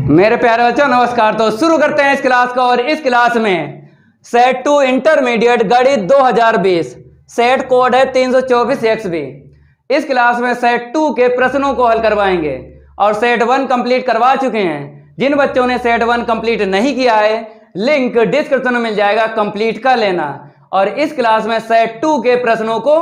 मेरे प्यारे बच्चों नमस्कार। तो शुरू करते हैं इस क्लास को। और इस क्लास में सेट 2 इंटरमीडिएट गणित 2020 सेट कोड है 324XB। इस क्लास में सेट 2 के प्रश्नों को हल करवाएंगे और सेट 1 कंप्लीट करवा चुके हैं। जिन बच्चों ने सेट 1 कंप्लीट नहीं किया है लिंक डिस्क्रिप्शन में मिल जाएगा, कंप्लीट कर लेना। और इस क्लास में सेट 2 के प्रश्नों को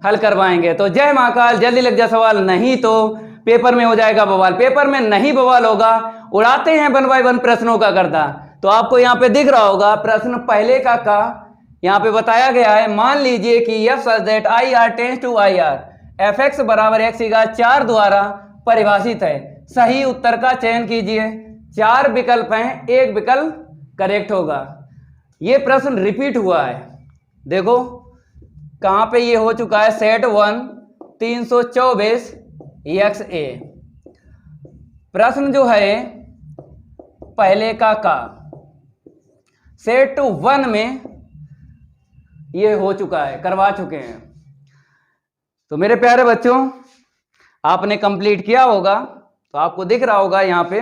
हल करवाएंगे। तो जय महाकाल, जल्दी लग जा सवाल, नहीं तो पेपर में हो जाएगा बवाल। पेपर में नहीं बवाल होगा, उड़ाते हैं 1 बाय 1 प्रश्नों का गर्दा। तो आपको यहाँ पे दिख रहा होगा प्रश्न पहले का यहाँ पे बताया गया है। मान लीजिए कि f such that IR tends to IR fx बराबर x की घात 4 द्वारा परिभाषित है। सही उत्तर का चयन कीजिए। 4 विकल्प हैं, एक विकल्प करेक्ट होगा। ये प्रश्न रिपीट हुआ है, देखो कहां पे ये हो चुका है। सेट 1 324XA प्रश्न जो है पहले का सेट 1 में ये हो चुका है, करवा चुके हैं। तो मेरे प्यारे बच्चों आपने कंप्लीट किया होगा तो आपको दिख रहा होगा यहाँ पे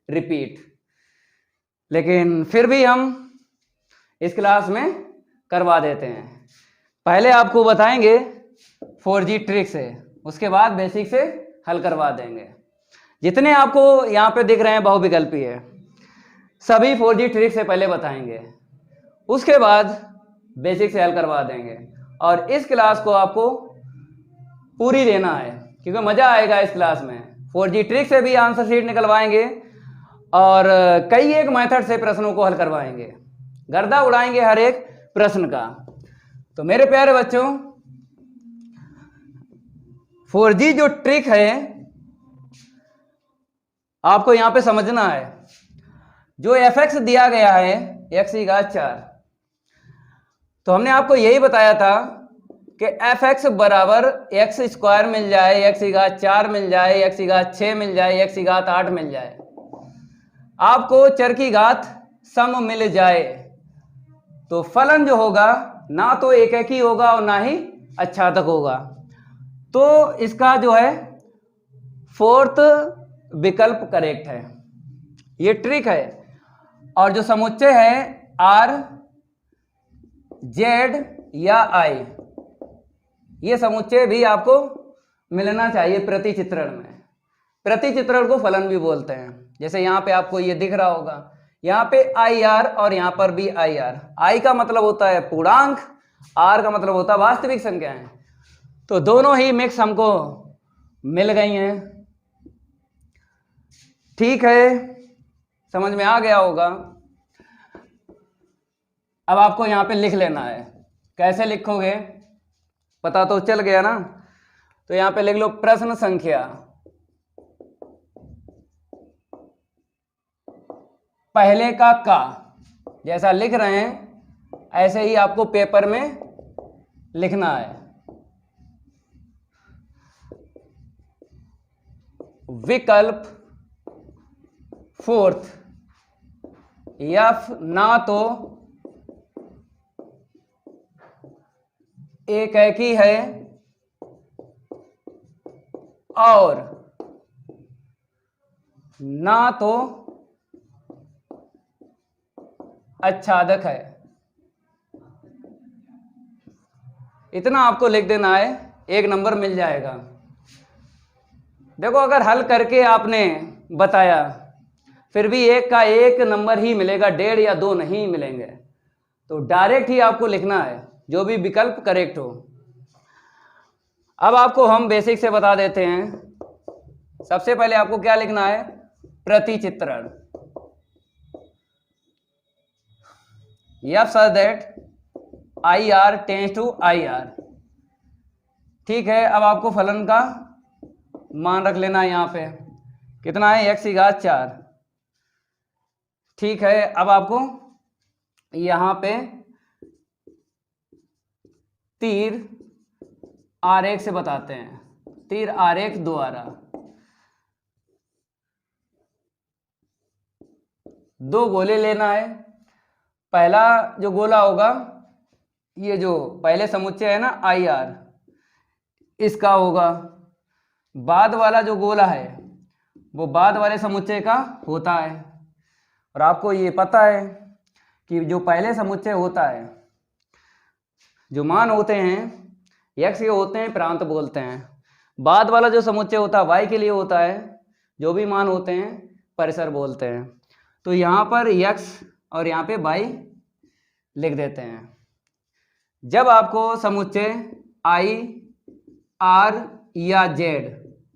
रिपीट। लेकिन फिर भी हम इस क्लास में करवा देते हैं। पहले आपको बताएंगे 4G ट्रिक से, उसके बाद बेसिक से हल करवा देंगे। जितने आपको यहाँ पे दिख रहे हैं बहुविकल्पी है, सभी 4G ट्रिक से पहले बताएंगे, उसके बाद बेसिक से हल करवा देंगे। और इस क्लास को आपको पूरी लेना है क्योंकि मजा आएगा इस क्लास में। 4G ट्रिक से भी आंसर शीट निकलवाएंगे और कई एक मेथड से प्रश्नों को हल करवाएंगे, गर्दा उड़ाएंगे हर एक प्रश्न का। तो मेरे प्यारे बच्चों 4G जो ट्रिक है आपको यहां पे समझना है। जो fx दिया गया है x की घात 4, तो हमने आपको यही बताया था कि fx बराबर x स्क्वायर मिल जाए, x की घात 4 मिल जाए, x की घात 6 मिल जाए, x की घात 8 मिल जाए, आपको चर की घात सम मिल जाए तो फलन जो होगा ना तो एक ही होगा और ना ही अच्छादक होगा। तो इसका जो है 4th विकल्प करेक्ट है। ये ट्रिक है। और जो समुच्चय है R Z या I, ये समुच्चय भी आपको मिलना चाहिए प्रतिचित्रण में। प्रतिचित्रण को फलन भी बोलते हैं। जैसे यहाँ पे आपको ये दिख रहा होगा, यहाँ पे IR और यहाँ पर भी IR। I का मतलब होता है पूर्णांक, R का मतलब होता है वास्तविक संख्याएं। तो दोनों ही मिक्स हमको मिल गई हैं। ठीक है, समझ में आ गया होगा। अब आपको यहाँ पे लिख लेना है। कैसे लिखोगे पता तो चल गया ना। तो यहाँ पे लिख लो प्रश्न संख्या पहले का जैसा लिख रहे हैं ऐसे ही आपको पेपर में लिखना है। विकल्प 4th f ना तो एक ही है और ना तो अच्छादक है। इतना आपको लिख देना है, 1 नंबर मिल जाएगा। देखो अगर हल करके आपने बताया फिर भी 1 का 1 नंबर ही मिलेगा, 1.5 या 2 नहीं मिलेंगे। तो डायरेक्ट ही आपको लिखना है जो भी विकल्प करेक्ट हो। अब आपको हम बेसिक से बता देते हैं। सबसे पहले आपको क्या लिखना है, प्रतिचित्रण। f such that IR tends to IR। ठीक है, अब आपको फलन का मान रख लेना है। यहाँ पे कितना है, x की घात 4। ठीक है, अब आपको यहाँ पे तीर आरेख से बताते हैं। तीर आरेख द्वारा 2 गोले लेना है। पहला जो गोला होगा, ये जो पहले समुच्चय है ना IR, इसका होगा। बाद वाला जो गोला है वो बाद वाले समुच्चय का होता है। और आपको ये पता है कि जो पहले समुच्चय होता है, जो मान होते हैं x के होते हैं प्रांत बोलते हैं, बाद वाला जो समुच्चय होता है y के लिए होता है, जो भी मान होते हैं परिसर बोलते हैं। तो यहाँ पर x और यहाँ पे y लिख देते हैं। जब आपको समुच्चय i, r या z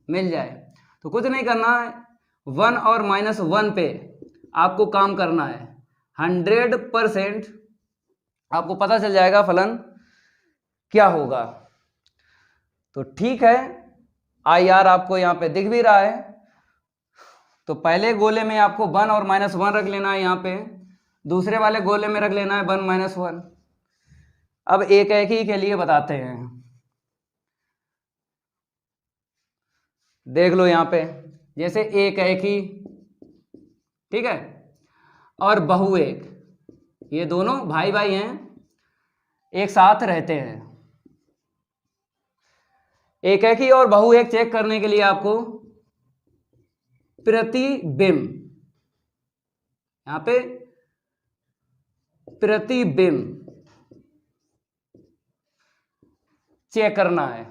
मिल जाए तो कुछ नहीं करना है, 1 और -1 पे आपको काम करना है। 100% आपको पता चल जाएगा फलन क्या होगा। तो ठीक है, आई आर आपको यहाँ पे दिख भी रहा है। तो पहले गोले में आपको 1 और -1 रख लेना है, यहाँ पे दूसरे वाले गोले में रख लेना है 1 -1। अब एक एक ही के लिए बताते हैं। देख लो यहाँ पे, जैसे एक एक ही, ठीक है, और बहु एक, ये दोनों भाई भाई हैं, एक साथ रहते हैं। एक एक ही और बहु एक चेक करने के लिए आपको प्रतिबिंब, यहां पे प्रतिबिंब चेक करना है।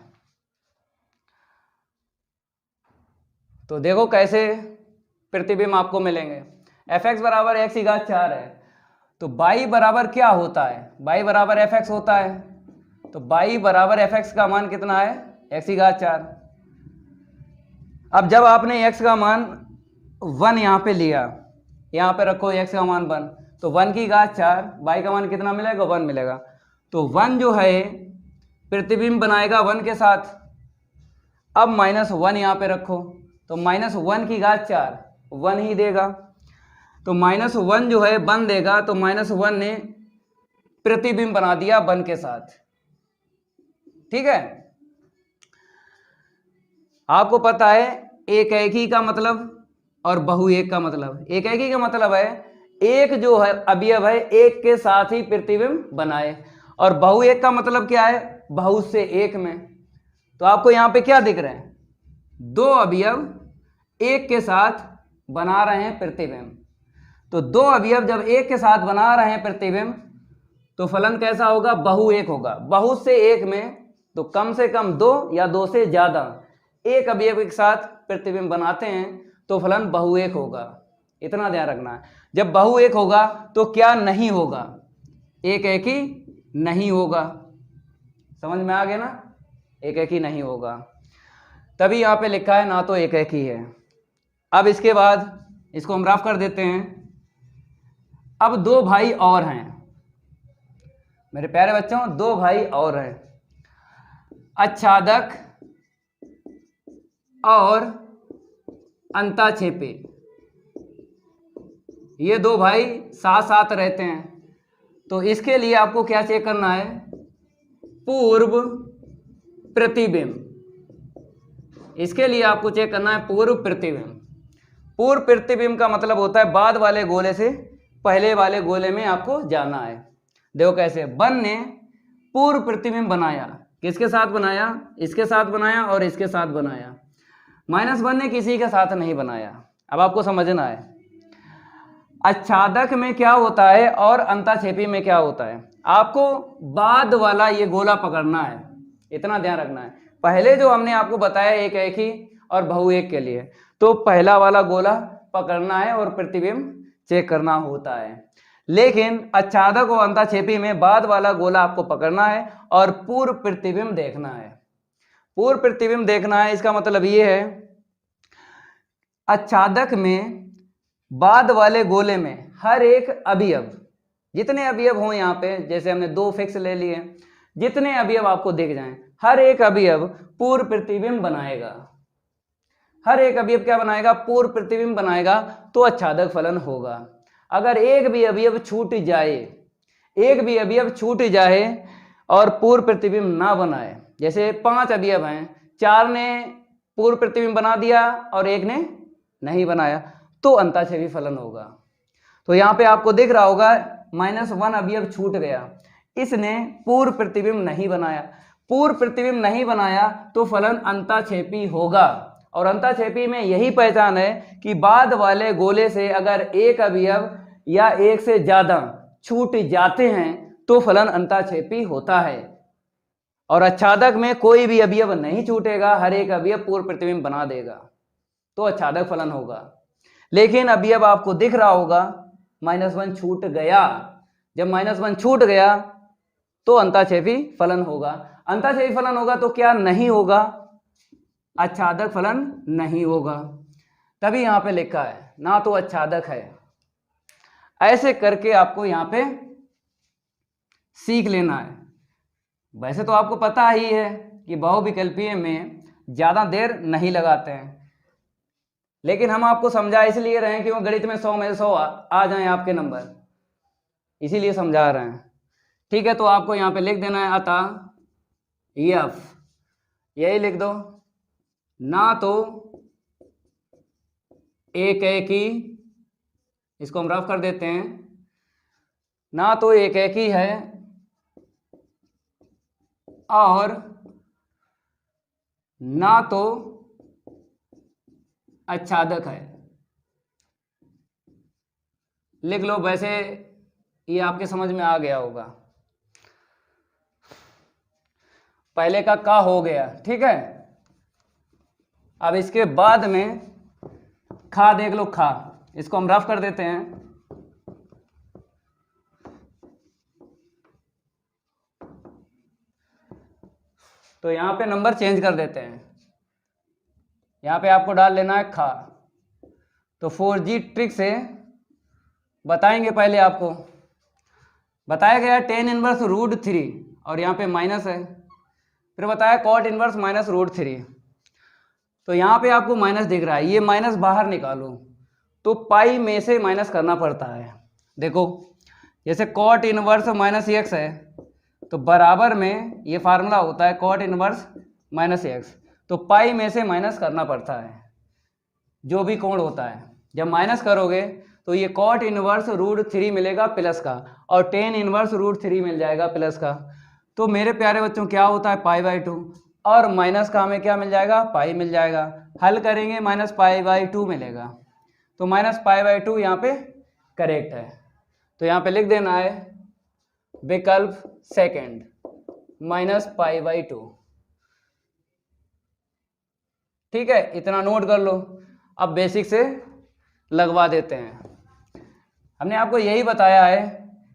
तो देखो कैसे प्रतिबिंब आपको मिलेंगे। fx बराबर x की घात 4 है, तो y बराबर क्या होता है, y बराबर fx होता है। तो y बराबर fx का मान कितना है, x की घात 4। अब जब आपने x का मान 1 यहाँ पे लिया, यहाँ पे रखो x का मान 1, तो 1 की घात 4, y का मान कितना मिलेगा, 1 मिलेगा। तो 1 जो है प्रतिबिंब बनाएगा 1 के साथ। अब -1 यहाँ पे रखो, तो -1 की घात 4 1 ही देगा। तो -1 जो है 1 देगा, तो -1 ने प्रतिबिंब बना दिया 1 के साथ। ठीक है, आपको पता है एक एक ही का मतलब और बहु एक का मतलब। एक एक ही का मतलब है एक जो है अवयव है एक के साथ ही प्रतिबिंब बनाए, और बहु एक का मतलब क्या है, बहु से एक में। तो आपको यहाँ पे क्या दिख रहे हैं, दो अवयव एक के साथ बना रहे हैं प्रतिबिंब। तो दो अवयव जब एक के साथ बना रहे हैं प्रतिबिंब, तो फलन कैसा होगा, बहु एक होगा। बहु से एक में तो कम से कम 2 या 2 से ज्यादा एक अवयव के साथ प्रतिबिंब बनाते हैं, तो फलन बहु एक होगा। इतना ध्यान रखना है। जब बहु एक होगा तो क्या नहीं होगा, एक एक ही नहीं होगा। समझ में आ गया ना, एक एक ही नहीं होगा। तभी यहाँ पे लिखा है ना तो एक एक ही है। अब इसके बाद इसको हम रफ कर देते हैं। अब दो भाई और हैं मेरे प्यारे बच्चों, दो भाई और हैं, आच्छादक और अंताक्षेपी। ये दो भाई साथ साथ रहते हैं। तो इसके लिए आपको क्या चेक करना है, पूर्व प्रतिबिंब। इसके लिए आपको चेक करना है पूर्व प्रतिबिंब। पूर्व प्रतिबिंब का मतलब होता है बाद वाले गोले से पहले वाले गोले में आपको जाना है। देखो कैसे, 1 ने पूर्व प्रतिबिंब बनाया, किसके साथ बनाया, इसके साथ बनाया और इसके साथ बनाया। -1 ने किसी के साथ नहीं बनाया। अब आपको समझना है आच्छादक में क्या होता है और अंताक्षेपी में क्या होता है। आपको बाद वाला ये गोला पकड़ना है, इतना ध्यान रखना है। पहले जो हमने आपको बताया एक एक ही और बहु एक के लिए, तो पहला वाला गोला पकड़ना है और प्रतिबिंब चेक करना होता है। लेकिन आच्छादक और अंताक्षेपी में बाद वाला गोला आपको पकड़ना है और पूर्व प्रतिबिंब देखना है। पूर्व प्रतिबिंब देखना है, इसका मतलब ये है आच्छादक में बाद वाले गोले में हर एक अवयव, जितने अवयव हों यहाँ पे, जैसे हमने 2 फिक्स ले लिए, जितने अवयव आपको दिख जाएं, हर एक अवयव पूर्व प्रतिबिंब बनाएगा। हर एक अवयव क्या बनाएगा, पूर्व प्रतिबिंब बनाएगा, तो आच्छादक फलन होगा। अगर एक भी अवयव छूट जाए, एक भी अवयव छूट जाए और पूर्व प्रतिबिंब ना बनाए, जैसे 5 अवयव हैं, 4 ने पूर्व प्रतिबिंब बना दिया और एक ने नहीं बनाया, तो अंताक्षेपी फलन होगा। तो यहाँ पे आपको दिख रहा होगा -1 अवयव छूट गया, इसने पूर्व प्रतिबिंब नहीं बनाया। पूर्व प्रतिबिंब नहीं बनाया तो फलन अंताक्षेपी होगा। और अंताक्षेपी में यही पहचान है कि बाद वाले गोले से अगर एक अवयव या एक से ज्यादा छूट जाते हैं तो फलन अंताक्षेपी होता है। और आच्छादक में कोई भी अवयव नहीं छूटेगा, हर एक अवयव पूर्ण प्रतिबिंब बना देगा, तो आच्छादक फलन होगा। लेकिन अवयव आपको दिख रहा होगा -1 छूट गया, जब -1 छूट गया तो अंताक्षेपी फलन होगा। अंताक्षेपी फलन होगा तो क्या नहीं होगा? आच्छादक फलन नहीं होगा। तभी यहां पे लिखा है ना तो आच्छादक है। ऐसे करके आपको यहां पे सीख लेना है। वैसे तो आपको पता ही है कि बहुविकल्पीय में ज्यादा देर नहीं लगाते हैं, लेकिन हम आपको समझा इसलिए रहे हैं कि वो गणित में 100 में 100 आ जाएं आपके नंबर, इसीलिए समझा रहे हैं। ठीक है, तो आपको यहाँ पे लिख देना है अतः एफ, यही लिख दो, ना तो एक ही, इसको हम रफ कर देते हैं, ना तो एक ही है और ना तो आच्छादक है। लिख लो, वैसे ये आपके समझ में आ गया होगा। पहले का हो गया, ठीक है। अब इसके बाद में खा देख लो, खा, इसको हम रफ कर देते हैं। तो यहां पे नंबर चेंज कर देते हैं, यहां पे आपको डाल लेना है खा। तो 4G ट्रिक से बताएंगे। पहले आपको बताया गया है tan इनवर्स √3 और यहाँ पे माइनस है, फिर बताया cot इनवर्स -√3। तो यहाँ पे आपको माइनस दिख रहा है, ये माइनस बाहर निकालो तो पाई में से माइनस करना पड़ता है। देखो जैसे cot इनवर्स -x है तो बराबर में ये फार्मूला होता है cot इनवर्स -x, तो पाई में से माइनस करना पड़ता है जो भी कोण होता है। जब माइनस करोगे तो ये cot इनवर्स √3 मिलेगा प्लस का, और tan इनवर्स √3 मिल जाएगा प्लस का। तो मेरे प्यारे बच्चों क्या होता है π/2, और माइनस का हमें क्या मिल जाएगा? पाई मिल जाएगा। हल करेंगे -π/2 मिलेगा, तो -π/2 यहाँ पे करेक्ट है। तो यहाँ पे लिख देना है विकल्प सेकंड -π/2। ठीक है, इतना नोट कर लो। अब बेसिक से लगवा देते हैं। हमने आपको यही बताया है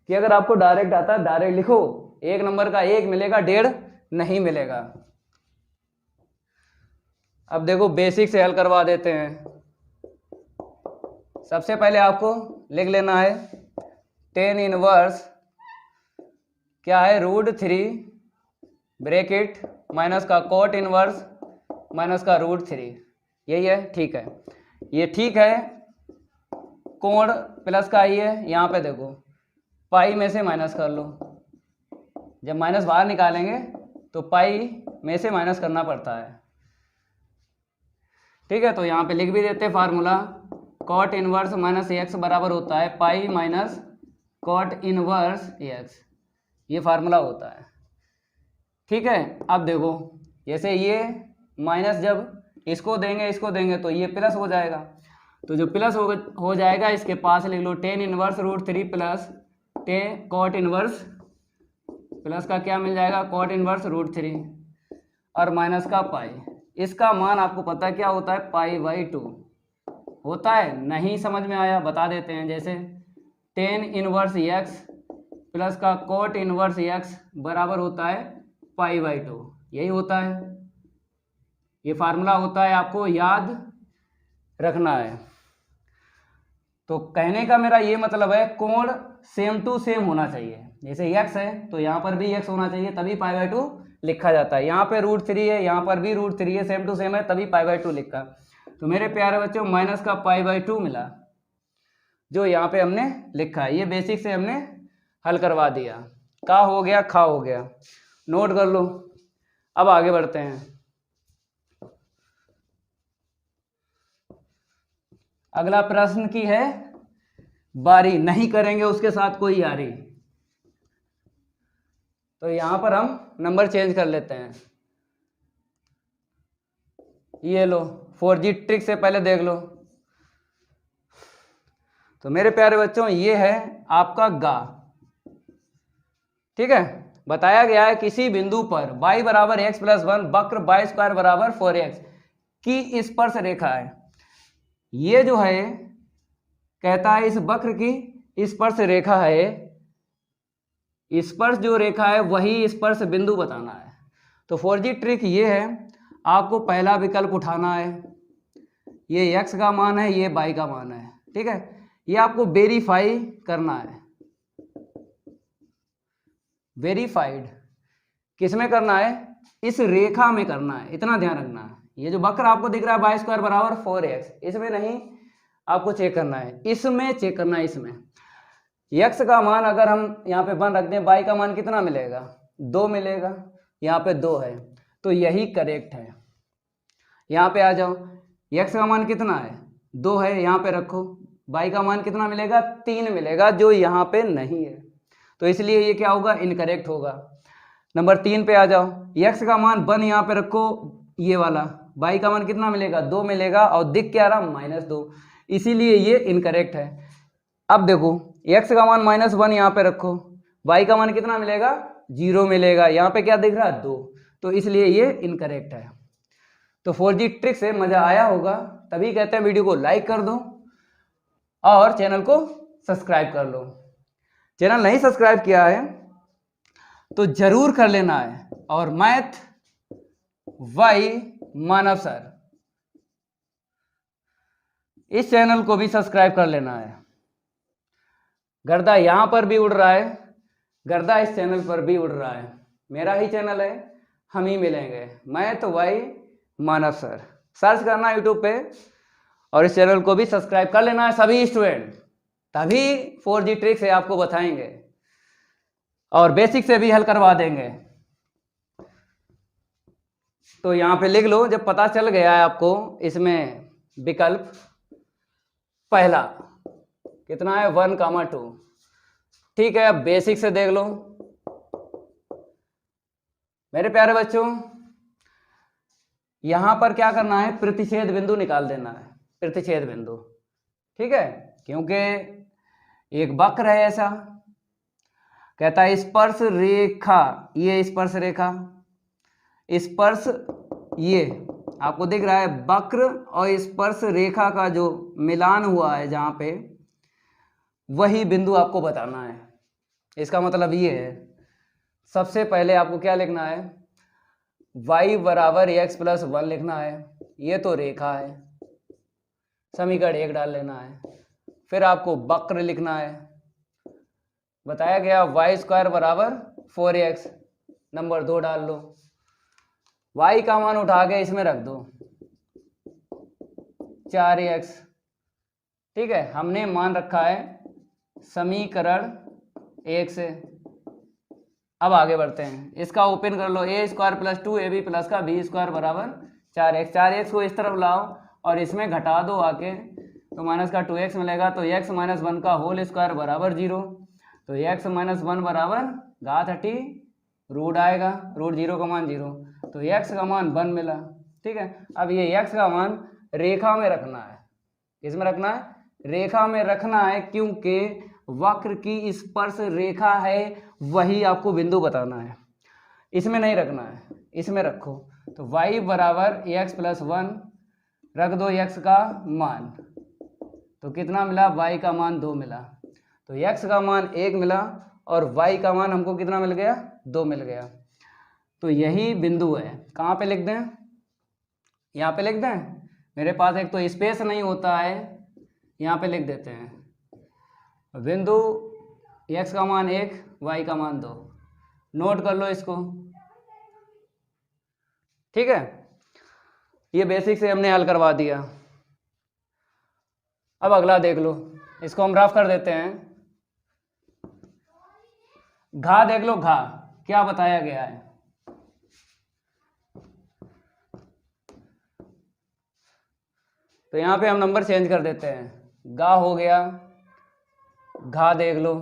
कि अगर आपको डायरेक्ट आता है डायरेक्ट लिखो, एक नंबर का 1 मिलेगा, 1.5 नहीं मिलेगा। अब देखो बेसिक से हल करवा देते हैं। सबसे पहले आपको लिख लेना है tan इनवर्स क्या है √3 ब्रैकेट माइनस का cot इनवर्स माइनस का √3, यही है। ठीक है, ये ठीक है। कोण प्लस का ही है, यहाँ पे देखो पाई में से माइनस कर लो, जब माइनस बाहर निकालेंगे तो पाई में से माइनस करना पड़ता है। ठीक है, तो यहाँ पे लिख भी देते फार्मूला cot इनवर्स -x बराबर होता है pi minus cot inverse x, ये फार्मूला होता है। ठीक है, अब देखो जैसे ये माइनस जब इसको देंगे तो ये प्लस हो जाएगा, तो जो प्लस हो जाएगा इसके पास लिख लो tan inverse √3 plus cot inverse plus का क्या मिल जाएगा cot इनवर्स √3 और माइनस का पाई। इसका मान आपको पता है क्या होता है? π/2 होता है। नहीं समझ में आया बता देते हैं, जैसे tan इनवर्स x प्लस का cot इनवर्स x बराबर होता है π/2, यही होता है। ये फार्मूला होता है, आपको याद रखना है। तो कहने का मेरा ये मतलब है कोण सेम टू सेम होना चाहिए। जैसे x है तो यहाँ पर भी x होना चाहिए, तभी π/2 लिखा जाता है। यहाँ पे √3 है, यहाँ पर भी √3 है, सेम टू सेम है, तभी π/2 लिखा। तो मेरे प्यारे बच्चों माइनस का π/2 मिला, जो यहाँ पे हमने लिखा है। ये बेसिक से हमने हल करवा दिया। का हो गया, खा हो गया, नोट कर लो। अब आगे बढ़ते हैं। अगला प्रश्न की है बारी, नहीं करेंगे उसके साथ कोई यारी। तो यहां पर हम नंबर चेंज कर लेते हैं। ये लो 4G ट्रिक से पहले देख लो। तो मेरे प्यारे बच्चों ये है आपका गा। ठीक है, बताया गया है किसी बिंदु पर y बराबर x प्लस 1 वक्र y स्क्वायर बराबर 4x की स्पर्श रेखा है। ये जो है कहता है इस वक्र की स्पर्श रेखा है, स्पर्श जो रेखा है वही स्पर्श बिंदु बताना है। तो 4G ट्रिक ये है, आपको पहला विकल्प उठाना है, ये x का मान है, ये y का मान है। ठीक है, ये आपको वेरीफाई करना है। वेरीफाइड किसमें करना है? इस रेखा में करना है, इतना ध्यान रखना है। ये जो वक्र आपको दिख रहा है y स्क्वायर बराबर 4x, इसमें नहीं, आपको चेक करना है, इसमें चेक करना है। इसमें x का मान अगर हम यहाँ पे 1 रख दें, y का मान कितना मिलेगा? 2 मिलेगा। यहाँ पे 2 है तो यही करेक्ट है। यहाँ पे आ जाओ, x का मान कितना है? 2 है, यहाँ पे रखो, y का मान कितना मिलेगा? 3 मिलेगा, जो यहाँ पे नहीं है, तो इसलिए ये क्या होगा? इनकरेक्ट होगा। नंबर 3 पे आ जाओ, x का मान 1 यहाँ पे रखो, ये वाला, y का मान कितना मिलेगा? 2 मिलेगा, और दिख क्या रहा? -2, इसीलिए ये इनकरेक्ट है। अब देखो, x का मान -1 यहाँ पे रखो, y का मान कितना मिलेगा? 0 मिलेगा, यहाँ पे क्या दिख रहा है? 2, तो इसलिए ये इनकरेक्ट है। तो 4G ट्रिक से मजा आया होगा, तभी कहते हैं वीडियो को लाइक कर दो और चैनल को सब्सक्राइब कर लो। चैनल नहीं सब्सक्राइब किया है तो जरूर कर लेना है, और मैथ वाई मानव सर इस चैनल को भी सब्सक्राइब कर लेना है। गर्दा यहां पर भी उड़ रहा है, गर्दा इस चैनल पर भी उड़ रहा है, मेरा ही चैनल है, हम ही मिलेंगे, मैथ वाई मानव सर सर्च करना यूट्यूब पे, और इस चैनल को भी सब्सक्राइब कर लेना है सभी स्टूडेंट, तभी 4G ट्रिक से आपको बताएंगे और बेसिक से भी हल करवा देंगे। तो यहाँ पे लिख लो, जब पता चल गया है आपको इसमें विकल्प पहला कितना है? 1, 2। ठीक है, अब बेसिक से देख लो मेरे प्यारे बच्चों। यहां पर क्या करना है? प्रतिच्छेद बिंदु निकाल देना है, प्रतिच्छेद बिंदु। ठीक है, क्योंकि एक वक्र है ऐसा, कहता है स्पर्श रेखा, ये स्पर्श रेखा, स्पर्श ये आपको दिख रहा है वक्र और स्पर्श रेखा का जो मिलान हुआ है जहां पे, वही बिंदु आपको बताना है। इसका मतलब ये है, सबसे पहले आपको क्या लिखना है? y बराबर x प्लस 1 लिखना है, ये तो रेखा है, समीकरण 1 डाल लेना है। फिर आपको वक्र लिखना है, बताया गया y स्क्वायर बराबर 4x, नंबर 2 डाल लो, y का मान उठा के इसमें रख दो 4x। ठीक है, हमने मान रखा है समीकरण 1 से। अब आगे बढ़ते हैं, इसका ओपन कर लो, a square plus 2ab plus का b स्क्वायर बराबर 4x, 4x को इस तरफ लाओ और इसमें घटा दो आके, तो माइनस का 2x मिलेगा, तो x माइनस 1 का होल स्क्वायर बराबर 0, तो x माइनस 1 बराबर घात हटी रूट आएगा, रूट 0 का मान 0, तो x का मान 1 मिला। ठीक है, अब ये x का मान रेखा में रखना है, किसमें रखना है? रेखा में रखना है, क्योंकि वक्र की स्पर्श रेखा है, वही आपको बिंदु बताना है, इसमें नहीं रखना है, इसमें रखो। तो y बराबर x प्लस 1 रख दो x का मान, तो कितना मिला? y का मान 2 मिला, तो x का मान 1 मिला और y का मान हमको कितना मिल गया? 2 मिल गया। तो यही बिंदु है। कहाँ पे लिख दें? यहाँ पे लिख दें, मेरे पास एक तो स्पेस नहीं होता है, यहाँ पे लिख देते हैं बिंदु x का मान 1, y का मान 2, नोट कर लो इसको। ठीक है, ये बेसिक से हमने हल करवा दिया। अब अगला देख लो, इसको हम रफ कर देते हैं। घा देख लो, घा क्या बताया गया है? तो यहां पे हम नंबर चेंज कर देते हैं, गा हो गया, घा देख लो।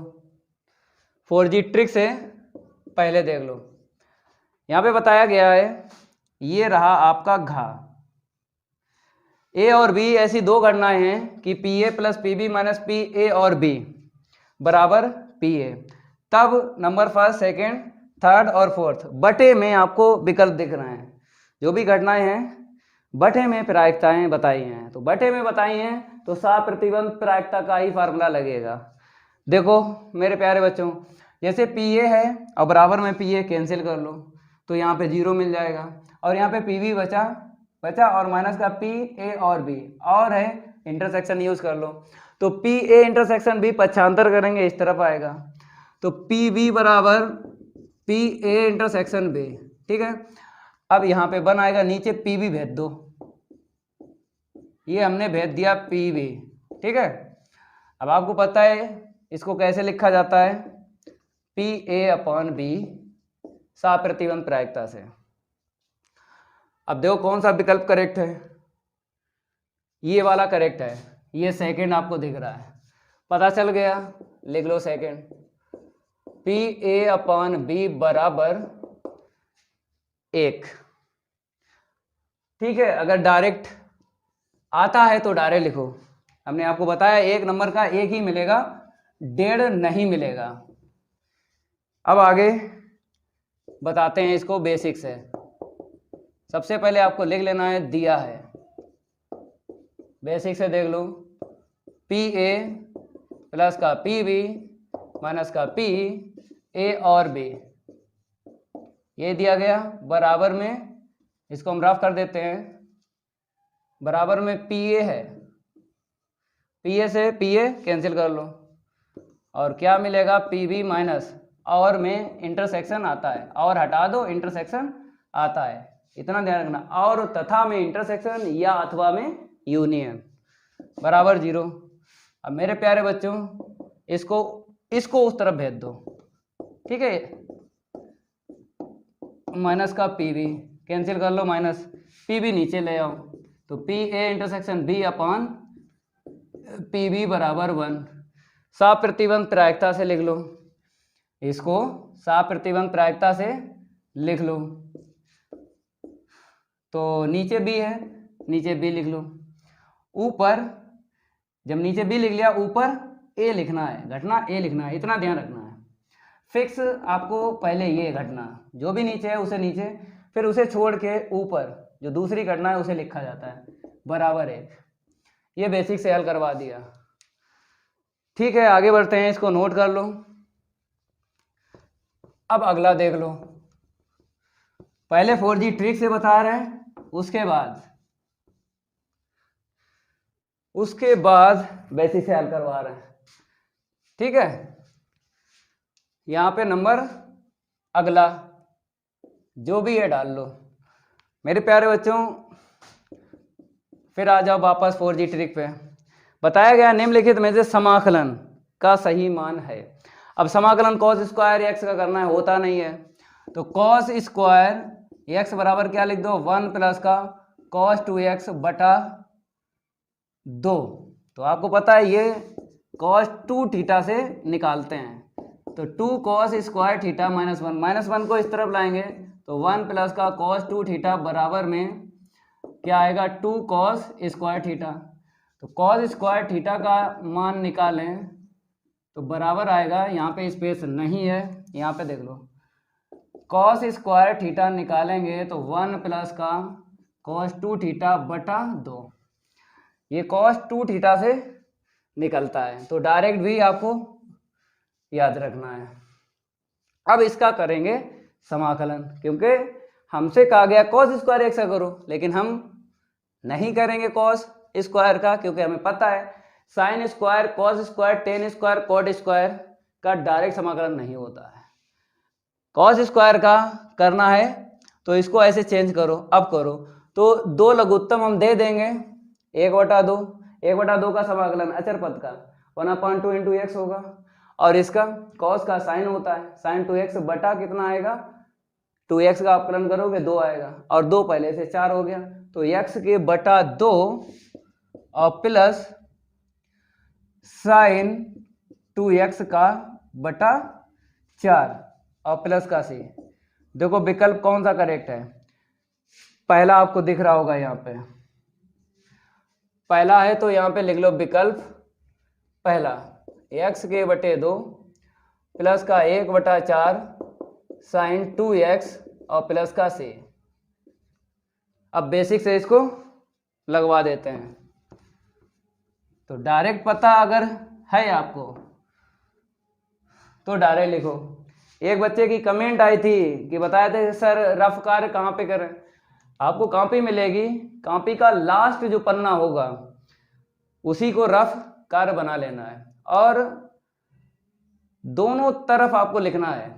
4G ट्रिक से पहले देख लो, यहां पे बताया गया है, ये रहा आपका घा, ए और बी ऐसी दो घटनाएं हैं कि P A plus P B minus P A और बी बराबर पी ए, तब नंबर फर्स्ट, सेकेंड, थर्ड और फोर्थ बटे में आपको विकल्प दिख रहे हैं। जो भी घटनाएं हैं बटे में प्रायिकताएं बताई हैं, तो बटे में बताई हैं तो साप्रतिबंध प्रायिकता का ही फार्मूला लगेगा। देखो मेरे प्यारे बच्चों, जैसे पी ए है और बराबर में पी ए कैंसिल कर लो तो यहाँ पे 0 मिल जाएगा, और यहाँ पे पी बी बचा और माइनस का पी ए और बी और है इंटरसेक्शन यूज कर लो, तो पी ए इंटरसेक्शन बी पक्षांतर करेंगे इस तरफ आएगा, तो पी बी बराबर पी ए इंटरसेक्शन बी। ठीक है, अब यहाँ पे बन आएगा, नीचे पी बी भेज दो, ये हमने भेज दिया पी बी। ठीक है, अब आपको पता है इसको कैसे लिखा जाता है, पी ए अपॉन बी साप्रतिबंध प्रायिकता से। अब देखो कौन सा विकल्प करेक्ट है, ये वाला करेक्ट है, ये सेकंड आपको दिख रहा है, पता चल गया, लिख लो second, P A upon B बराबर 1। ठीक है, अगर डायरेक्ट आता है तो डायरेक्ट लिखो, हमने आपको बताया एक नंबर का एक ही मिलेगा, 1.5 नहीं मिलेगा। अब आगे बताते हैं इसको बेसिक से। सबसे पहले आपको लिख लेना है, दिया है, बेसिक से देख लो, पी ए प्लस का पी बी माइनस का पी ए और बी, ये दिया गया, बराबर में इसको हम रफ कर देते हैं, बराबर में पी ए है, पी ए से पी ए कैंसिल कर लो और क्या मिलेगा, पी बी माइनस, और में इंटरसेक्शन आता है, और हटा दो इंटरसेक्शन आता है, इतना ध्यान रखना, और तथा में इंटरसेक्शन या अथवा में यूनियन बराबर 0। अब मेरे प्यारे बच्चों इसको उस तरफ भेज दो। ठीक है, माइनस का पी बी कैंसिल कर लो, माइनस पी बी नीचे ले आओ, तो P A intersection B upon P B बराबर 1। साप्रतिबंध प्रायिकता से लिख लो, इसको साप्रतिबंध प्रायिकता से लिख लो, तो नीचे बी है, नीचे बी लिख लो, ऊपर जब नीचे बी लिख लिया ऊपर ए लिखना है, घटना ए लिखना है, इतना ध्यान रखना है। फिक्स आपको पहले ये घटना जो भी नीचे है उसे नीचे, फिर उसे छोड़ के ऊपर जो दूसरी घटना है उसे लिखा जाता है, बराबर 1। ये बेसिक से हल करवा दिया। ठीक है, आगे बढ़ते हैं, इसको नोट कर लो। अब अगला देख लो, पहले 4G ट्रिक से बता रहे हैं, उसके बाद बेसिक से हल करवा रहे हैं। ठीक है, यहाँ पे नंबर अगला जो भी है डाल लो। मेरे प्यारे बच्चों फिर आ जाओ वापस 4G ट्रिक पे। बताया गया निम्नलिखित में से समाकलन का सही मान है। अब समाकलन कॉस स्क्वायर एक्स का करना है, होता नहीं है, तो कॉस स्क्वायर एक्स बराबर क्या लिख दो, 1 प्लस का कॉस 2x बटा 2। तो आपको पता है ये कॉस 2 थीटा से निकालते हैं, तो 2 कॉस स्क्वायर थीटा माइनस 1 को इस तरफ लाएंगे तो 1 प्लस का कॉस 2 थीटा बराबर में क्या आएगा, 2 कॉस स्क्वायर थीटा। तो कॉस स्क्वायर थीटा का मान निकालें तो बराबर आएगा, यहाँ पे स्पेस नहीं है, यहाँ पे देख लो, कॉस स्क्वायर थीटा निकालेंगे तो 1 प्लस का कॉस 2 थीटा बटा 2, ये कॉस 2 थीटा से निकलता है, तो डायरेक्ट भी आपको याद रखना है। अब इसका करेंगे समाकलन, क्योंकि हमसे कहा गया कॉस स्क्वायर एक्स का करो, लेकिन हम नहीं करेंगे कॉस स्क्वायर का, क्योंकि हमें पता है sine square, cos square, tan square, cot square का डायरेक्ट समाकलन नहीं होता है। कॉस स्क्वायर का करना है तो इसको ऐसे चेंज करो, अब करो तो 2 लघुत्तम हम दे देंगे, 1/2 का समाकलन अचर पद का 1/2 इंटू एक्स होगा, और इसका कॉस का साइन होता है, साइन 2x बटा कितना आएगा, 2x का अपकलन करोगे 2 आएगा, और 2 पहले से 4 हो गया, तो x के बटा 2 और प्लस साइन 2x का बटा 4 और प्लस का c। देखो विकल्प कौन सा करेक्ट है, पहला आपको दिख रहा होगा यहाँ पे, पहला है तो यहाँ पे लिख लो विकल्प पहला, x के बटे 2 प्लस का 1/4 साइन 2x और प्लस का c। अब बेसिक से इसको लगवा देते हैं। तो डायरेक्ट पता अगर है आपको तो डायरेक्ट लिखो। एक बच्चे की कमेंट आई थी कि बताए थे सर रफ कार्य कहाँ पे करें। आपको कॉपी मिलेगी, कॉपी का लास्ट जो पन्ना होगा उसी को रफ कार्य बना लेना है और दोनों तरफ आपको लिखना है।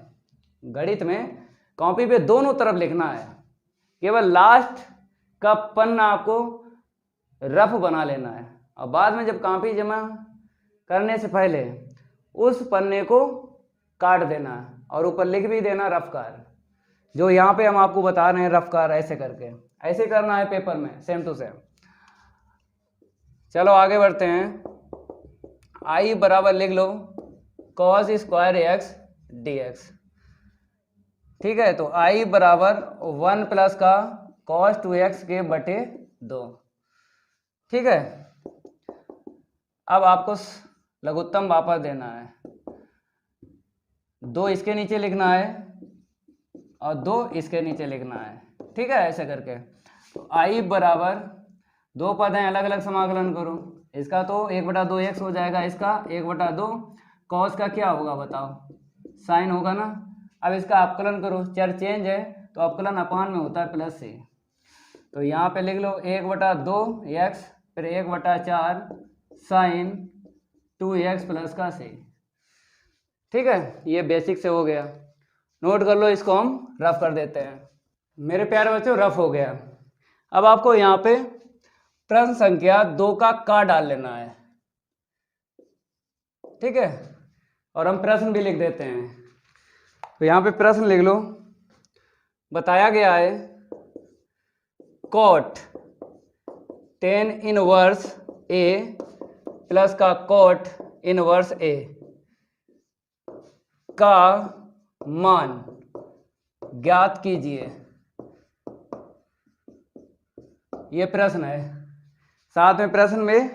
गणित में कॉपी पे दोनों तरफ लिखना है, केवल लास्ट का पन्ना आपको रफ बना लेना है और बाद में जब कॉपी जमा करने से पहले उस पन्ने को काट देना है और ऊपर लिख भी देना रफ कार्य, जो यहाँ पे हम आपको बता रहे हैं रफ कार्य ऐसे करके, ऐसे करना है पेपर में सेम टू सेम। चलो आगे बढ़ते हैं। आई बराबर लिख लो cos स्क्वायर x dx। ठीक है, तो आई बराबर 1 प्लस का cos 2x के बटे 2। ठीक है, अब आपको लघुत्तम वापस देना है, 2 इसके नीचे लिखना है और 2 इसके नीचे लिखना है। ठीक है, ऐसे करके तो आई बराबर 2 पद हैं, अलग अलग समाकलन करो। इसका तो 1/2x हो जाएगा, इसका 1/2 कॉस का क्या होगा बताओ, साइन होगा ना। अब इसका अपकलन करो, चर चेंज है तो अपकलन अपान में होता है प्लस से। तो यहाँ पे लिख लो 1/2x फिर 1/4 साइन 2x प्लस का से। ठीक है, ये बेसिक से हो गया, नोट कर लो, इसको हम रफ कर देते हैं। मेरे प्यारे बच्चों रफ हो गया। अब आपको यहाँ पे प्रश्न संख्या 2 का का डाल लेना है। ठीक है, और हम प्रश्न भी लिख देते हैं। तो यहाँ पे प्रश्न लिख लो, बताया गया है cot tan inverse a plus का cot इनवर्स a का मान ज्ञात कीजिए। ये प्रश्न है, साथ में प्रश्न में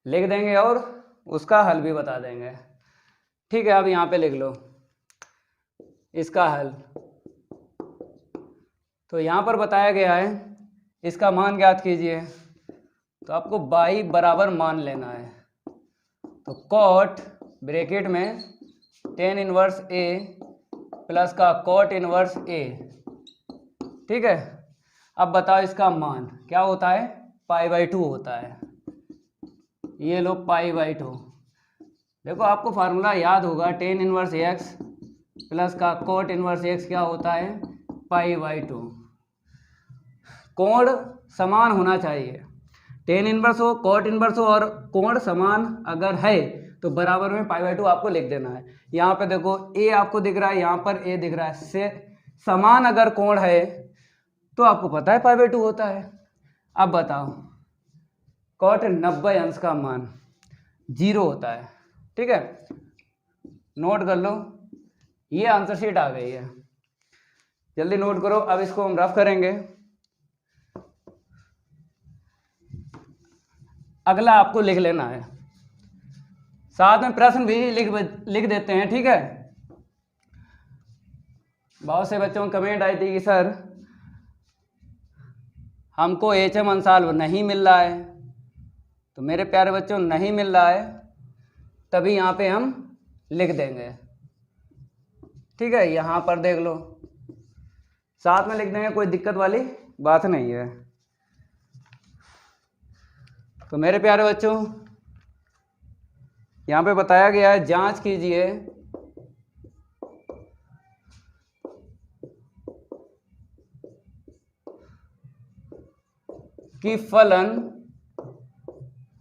लिख देंगे और उसका हल भी बता देंगे। ठीक है, अब यहाँ पे लिख लो इसका हल। तो यहाँ पर बताया गया है इसका मान ज्ञात कीजिए, तो आपको बाई बराबर मान लेना है। तो cot ब्रैकेट में tan इनवर्स a प्लस का cot इनवर्स a। ठीक है, अब बताओ इसका मान क्या होता है, π/2 होता है। ये लो π/2। देखो आपको फार्मूला याद होगा, tan इनवर्स x प्लस का cot इनवर्स x क्या होता है, π/2। कोण समान होना चाहिए, tan इनवर्स हो cot इनवर्स हो और कोण समान अगर है तो बराबर में π/2 आपको लिख देना है। यहाँ पे देखो a आपको दिख रहा है, यहाँ पर a दिख रहा है, से समान अगर कोण है तो आपको पता है π/2 होता है। अब बताओ cot 90 अंश का मान 0 होता है। ठीक है, नोट कर लो, ये आंसर शीट आ गई है, जल्दी नोट करो। अब इसको हम रफ करेंगे। अगला आपको लिख लेना है, साथ में प्रश्न भी लिख देते हैं। ठीक है, बहुत से बच्चों को कमेंट आई थी कि सर हमको HM अनसॉल्व नहीं मिल रहा है। तो मेरे प्यारे बच्चों नहीं मिल रहा है तभी यहाँ पे हम लिख देंगे। ठीक है, यहाँ पर देख लो, साथ में लिख देंगे, कोई दिक्कत वाली बात नहीं है। तो मेरे प्यारे बच्चों यहाँ पे बताया गया है, जांच कीजिए कि फलन,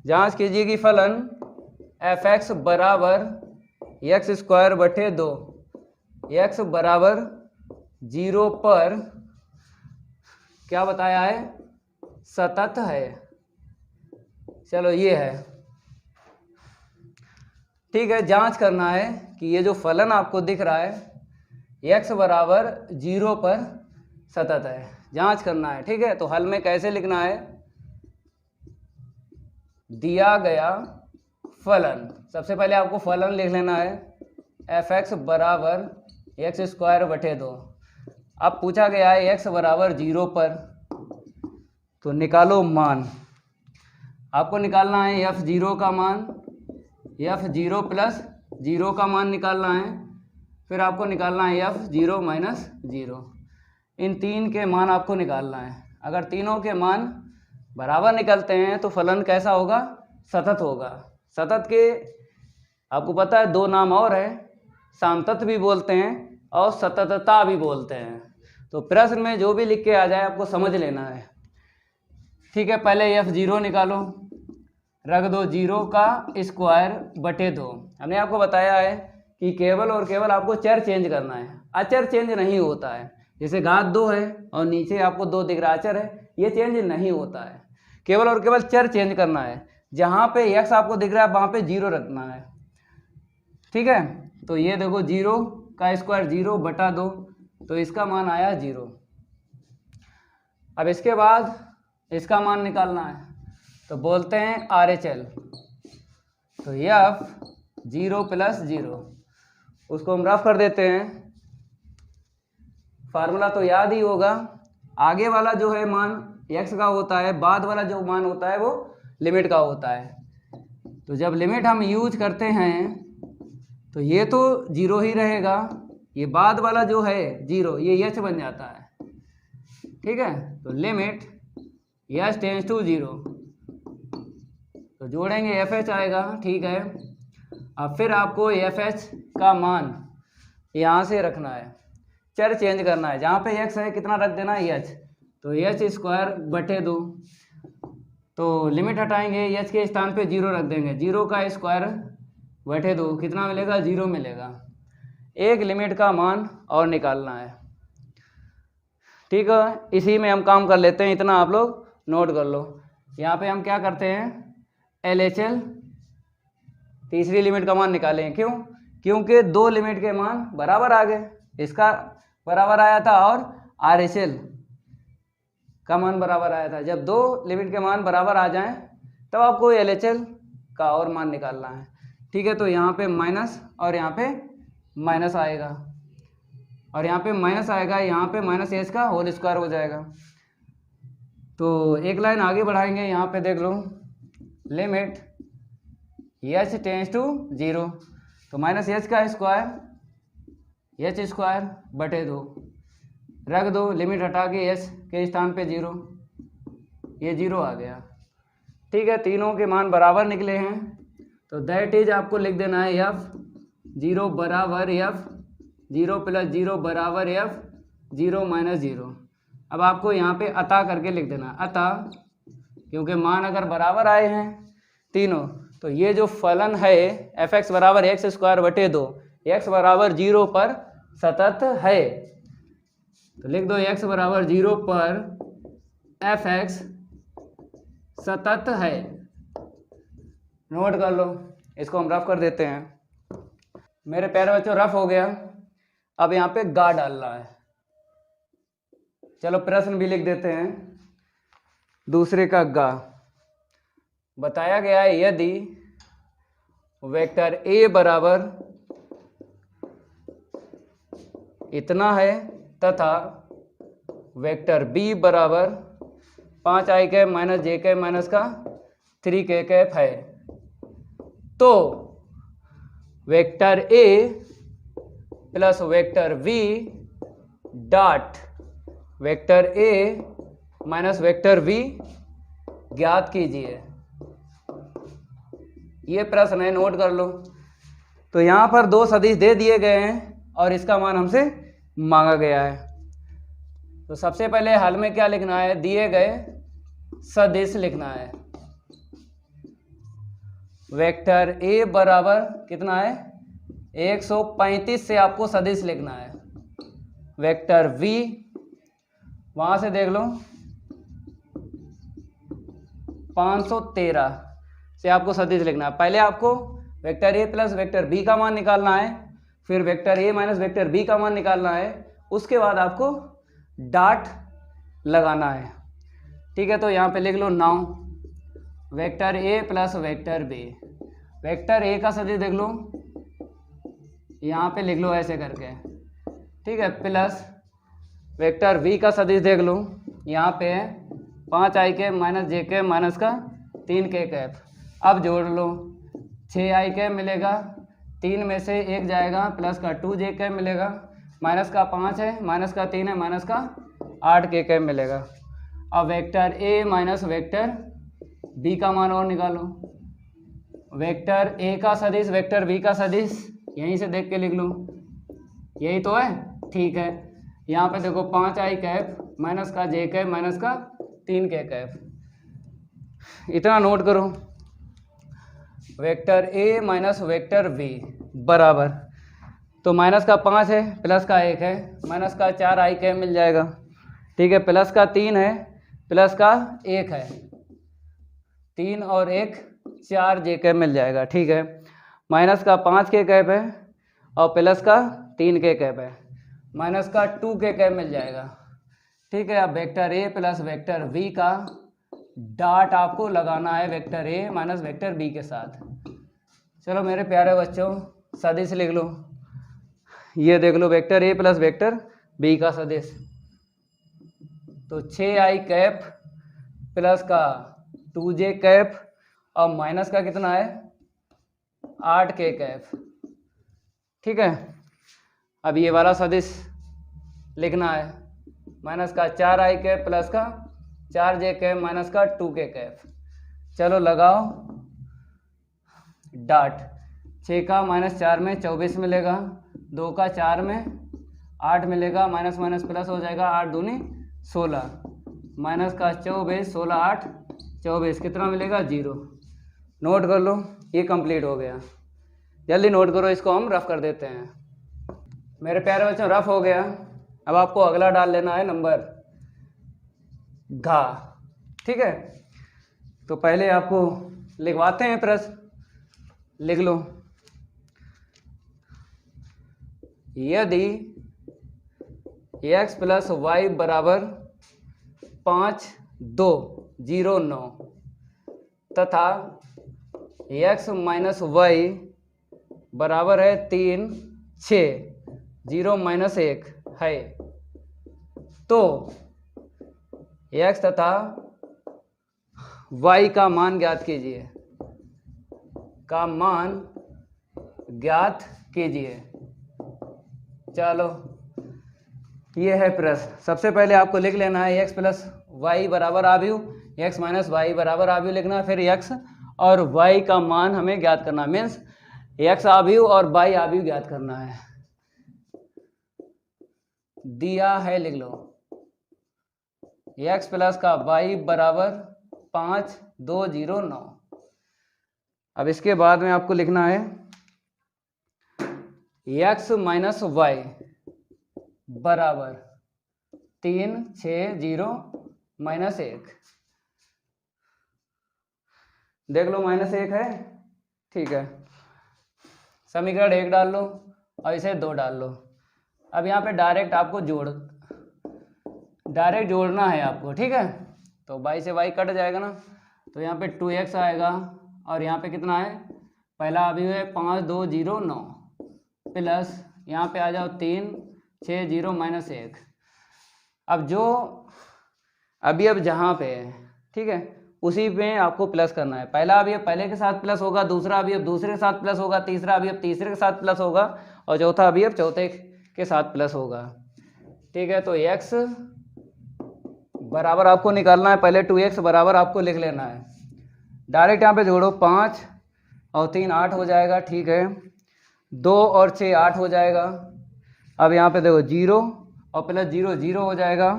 जांच कीजिए कि फलन f(x) बराबर x स्क्वायर बटे 2 x बराबर 0 पर क्या बताया है, सतत है। चलो ये है। ठीक है, जांच करना है कि ये जो फलन आपको दिख रहा है x बराबर 0 पर सतत है, जांच करना है। ठीक है, तो हल में कैसे लिखना है, दिया गया फलन, सबसे पहले आपको फलन लिख लेना है f(x) बराबर x²/2। अब पूछा गया है x बराबर 0 पर, तो निकालो मान। आपको निकालना है f0 का मान, f0 प्लस 0 का मान निकालना है, फिर आपको निकालना है f0 माइनस 0। इन तीन के मान आपको निकालना है। अगर तीनों के मान बराबर निकलते हैं तो फलन कैसा होगा? सतत होगा। सतत के आपको पता है दो नाम और है, सांतत भी बोलते हैं और सततता भी बोलते हैं। तो प्रश्न में जो भी लिख के आ जाए आपको समझ लेना है। ठीक है, पहले f0 निकालो, रख दो 0²/2। हमने आपको बताया है कि केवल और केवल आपको चर चेंज करना है, अचर चेंज नहीं होता है। जैसे घात 2 है और नीचे आपको 2 दिख रहा अचर है, ये चेंज नहीं होता है। केवल और केवल चर चेंज करना है। जहाँ पे x आपको दिख रहा है वहाँ पे 0 रखना है। ठीक है, तो ये देखो 0² 0/2, तो इसका मान आया 0। अब इसके बाद इसका मान निकालना है, तो बोलते हैं RHL। तो f0 + 0, उसको हम रफ कर देते हैं। फार्मूला तो याद ही होगा, आगे वाला जो है मान x का होता है, बाद वाला जो मान होता है वो लिमिट का होता है। तो जब लिमिट हम यूज करते हैं तो ये तो 0 ही रहेगा, ये बाद वाला जो है 0 ये h बन जाता है। ठीक है, तो लिमिट h टेंड्स टू 0, तो जोड़ेंगे fh आएगा। ठीक है, अब फिर आपको fh का मान यहाँ से रखना है, चर चेंज करना है। जहाँ पे x है कितना रख देना है h, तो h²/2। तो लिमिट हटाएंगे, h के स्थान पे 0 रख देंगे, 0²/2 कितना मिलेगा? 0 मिलेगा। एक लिमिट का मान और निकालना है। ठीक है, इसी में हम काम कर लेते हैं, इतना आप लोग नोट कर लो। यहाँ पे हम क्या करते हैं, LHL तीसरी लिमिट का मान निकालें। क्यों? क्योंकि दो लिमिट के मान बराबर आ गए, इसका बराबर आया था और RHL का मान बराबर आया था। जब दो लिमिट के मान बराबर आ जाएं तब आपको LHL का और मान निकालना है। ठीक है, तो यहाँ पे माइनस और यहाँ पे माइनस आएगा, और यहाँ पे माइनस आएगा, यहाँ पे -h का होल स्क्वायर हो जाएगा। तो एक लाइन आगे बढ़ाएंगे, यहाँ पे देख लो, लिमिट h टेंड्स टू 0, तो -h का स्क्वायर h²/2 रख दो, लिमिट हटा के h के स्थान पे 0, ये 0 आ गया। ठीक है, तीनों के मान बराबर निकले हैं, तो दैट इज आपको लिख देना है f0 बराबर f0 + 0 बराबर f0 - 0। अब आपको यहाँ पे अतः करके लिख देना, अतः क्योंकि मान अगर बराबर आए हैं तीनों, तो ये जो फलन है f(x) बराबर x²/2, x बराबर 0 पर सतत है। तो लिख दो x बराबर 0 पर f(x) सतत है। नोट कर लो, इसको हम रफ कर देते हैं। मेरे प्यारे बच्चों रफ हो गया, अब यहाँ पे गा डालना है। चलो प्रश्न भी लिख देते हैं। दूसरे का गा बताया गया है, यदि वेक्टर a बराबर इतना है तथा वेक्टर b बराबर 5i - j - 3k है, तो vector a plus vector b dot vector a minus vector b ज्ञात कीजिए। ये प्रश्न है, नोट कर लो। तो यहाँ पर दो सदिश दे दिए गए हैं और इसका मान हमसे मांगा गया है। तो सबसे पहले हल में क्या लिखना है, दिए गए सदिश लिखना है। वेक्टर a बराबर कितना है 135 से आपको सदिश लिखना है। वेक्टर v वहां से देख लो 513 से आपको सदिश लिखना है। पहले आपको vector a plus vector b का मान निकालना है, फिर vector a minus vector b का मान निकालना है, उसके बाद आपको डॉट लगाना है। ठीक है, तो यहाँ पे लिख लो 9 vector A plus vector B. Vector A का सदिश देख लो, यहाँ पे लिख लो ऐसे करके, ठीक है, प्लस वेक्टर बी का सदिश देख लो, यहाँ पे 5i के माइनस जे के माइनस का 3k कैप। अब जोड़ लो, 6i के मिलेगा, 3 में से 1 जाएगा, प्लस का 2j के मिलेगा, माइनस का 5 है, माइनस का 3 है, माइनस का 8k के मिलेगा। अब vector A minus vector B का मान और निकालो। वेक्टर ए का सदिश वेक्टर बी का सदिश यहीं से देख के लिख लो, यही तो है, ठीक है। यहाँ पे देखो 5i कैप माइनस का जे कैप माइनस का 3k कैप, इतना नोट करो। Vector A minus vector B बराबर, तो माइनस का 5 है, प्लस का 1 है, माइनस का 4i कैप मिल जाएगा, ठीक है, प्लस का 3 है, प्लस का 1 है, 3 और 1 4j कैप मिल जाएगा, ठीक है। माइनस का 5k कैप है और प्लस का 3k कैप है, माइनस का 2k कैप मिल जाएगा, ठीक है। अब vector A plus vector B का डॉट आपको लगाना है vector A minus vector B के साथ। चलो मेरे प्यारे बच्चों, सदिश लिख लो, ये देख लो vector A plus vector B का सदिश, तो 6i कैप प्लस का 2j कैप और माइनस का कितना है 8k कैप, ठीक है। अब ये वाला सदिश लिखना है, माइनस का 4i कैप प्लस का 4j कैप माइनस का 2k कैप। चलो लगाओ डॉट, 6 का माइनस 4 में 24 मिलेगा, 2 का 4 में 8 मिलेगा, माइनस माइनस प्लस हो जाएगा, 8 दूनी 16, माइनस का 24, 16 8 24, कितना मिलेगा 0। नोट कर लो, ये कंप्लीट हो गया। जल्दी नोट करो, इसको हम रफ कर देते हैं। मेरे प्यारे बच्चों रफ हो गया। अब आपको अगला डाल लेना है नंबर घा, ठीक है। तो पहले आपको लिखवाते हैं प्रश्न, लिख लो, यदि x प्लस वाई बराबर 5 2 0 9 तथा x माइनस वाई बराबर है 3 6 0 माइनस 1 है, तो x तथा y का मान ज्ञात कीजिए, का मान ज्ञात कीजिए। चलो ये है प्रश्न। सबसे पहले आपको लिख लेना है x प्लस वाई बराबर आव्यूह, x माइनस वाई बराबर आव्यूह लिखना है, फिर x और y का मान हमें ज्ञात करना, मीन्स x आव्यूह और y आव्यूह ज्ञात करना है। दिया है, लिख लो, x प्लस का y बराबर 5 2 0 9। अब इसके बाद में आपको लिखना है x माइनस वाई बराबर 3 6 0 माइनस 1। देख लो माइनस 1 है, ठीक है। समीकरण 1 डाल लो और इसे 2 डाल लो। अब यहाँ पे डायरेक्ट आपको डायरेक्ट जोड़ना है आपको, ठीक है। तो y से y कट जाएगा ना, तो यहाँ पे 2x आएगा और यहाँ पे कितना है, पहला अभी है 5 2 0 9 प्लस यहाँ पे आ जाओ 3 6 0 माइनस 1। अब जो अभी अब जहाँ पे है, ठीक है, उसी पे आपको प्लस करना है। पहला अभी पहले के साथ प्लस होगा, दूसरा अभी अब दूसरे के साथ प्लस होगा, तीसरा अभी अब तीसरे के साथ प्लस होगा और चौथा अभी अब चौथे के साथ प्लस होगा, ठीक है। तो x बराबर आपको निकालना है, पहले 2x बराबर आपको लिख लेना है, डायरेक्ट यहाँ पे जोड़ो, 5 और 3 8 हो जाएगा, ठीक है, 2 और 6 8 हो जाएगा। अब यहाँ पे देखो 0 और प्लस 0 0 हो जाएगा,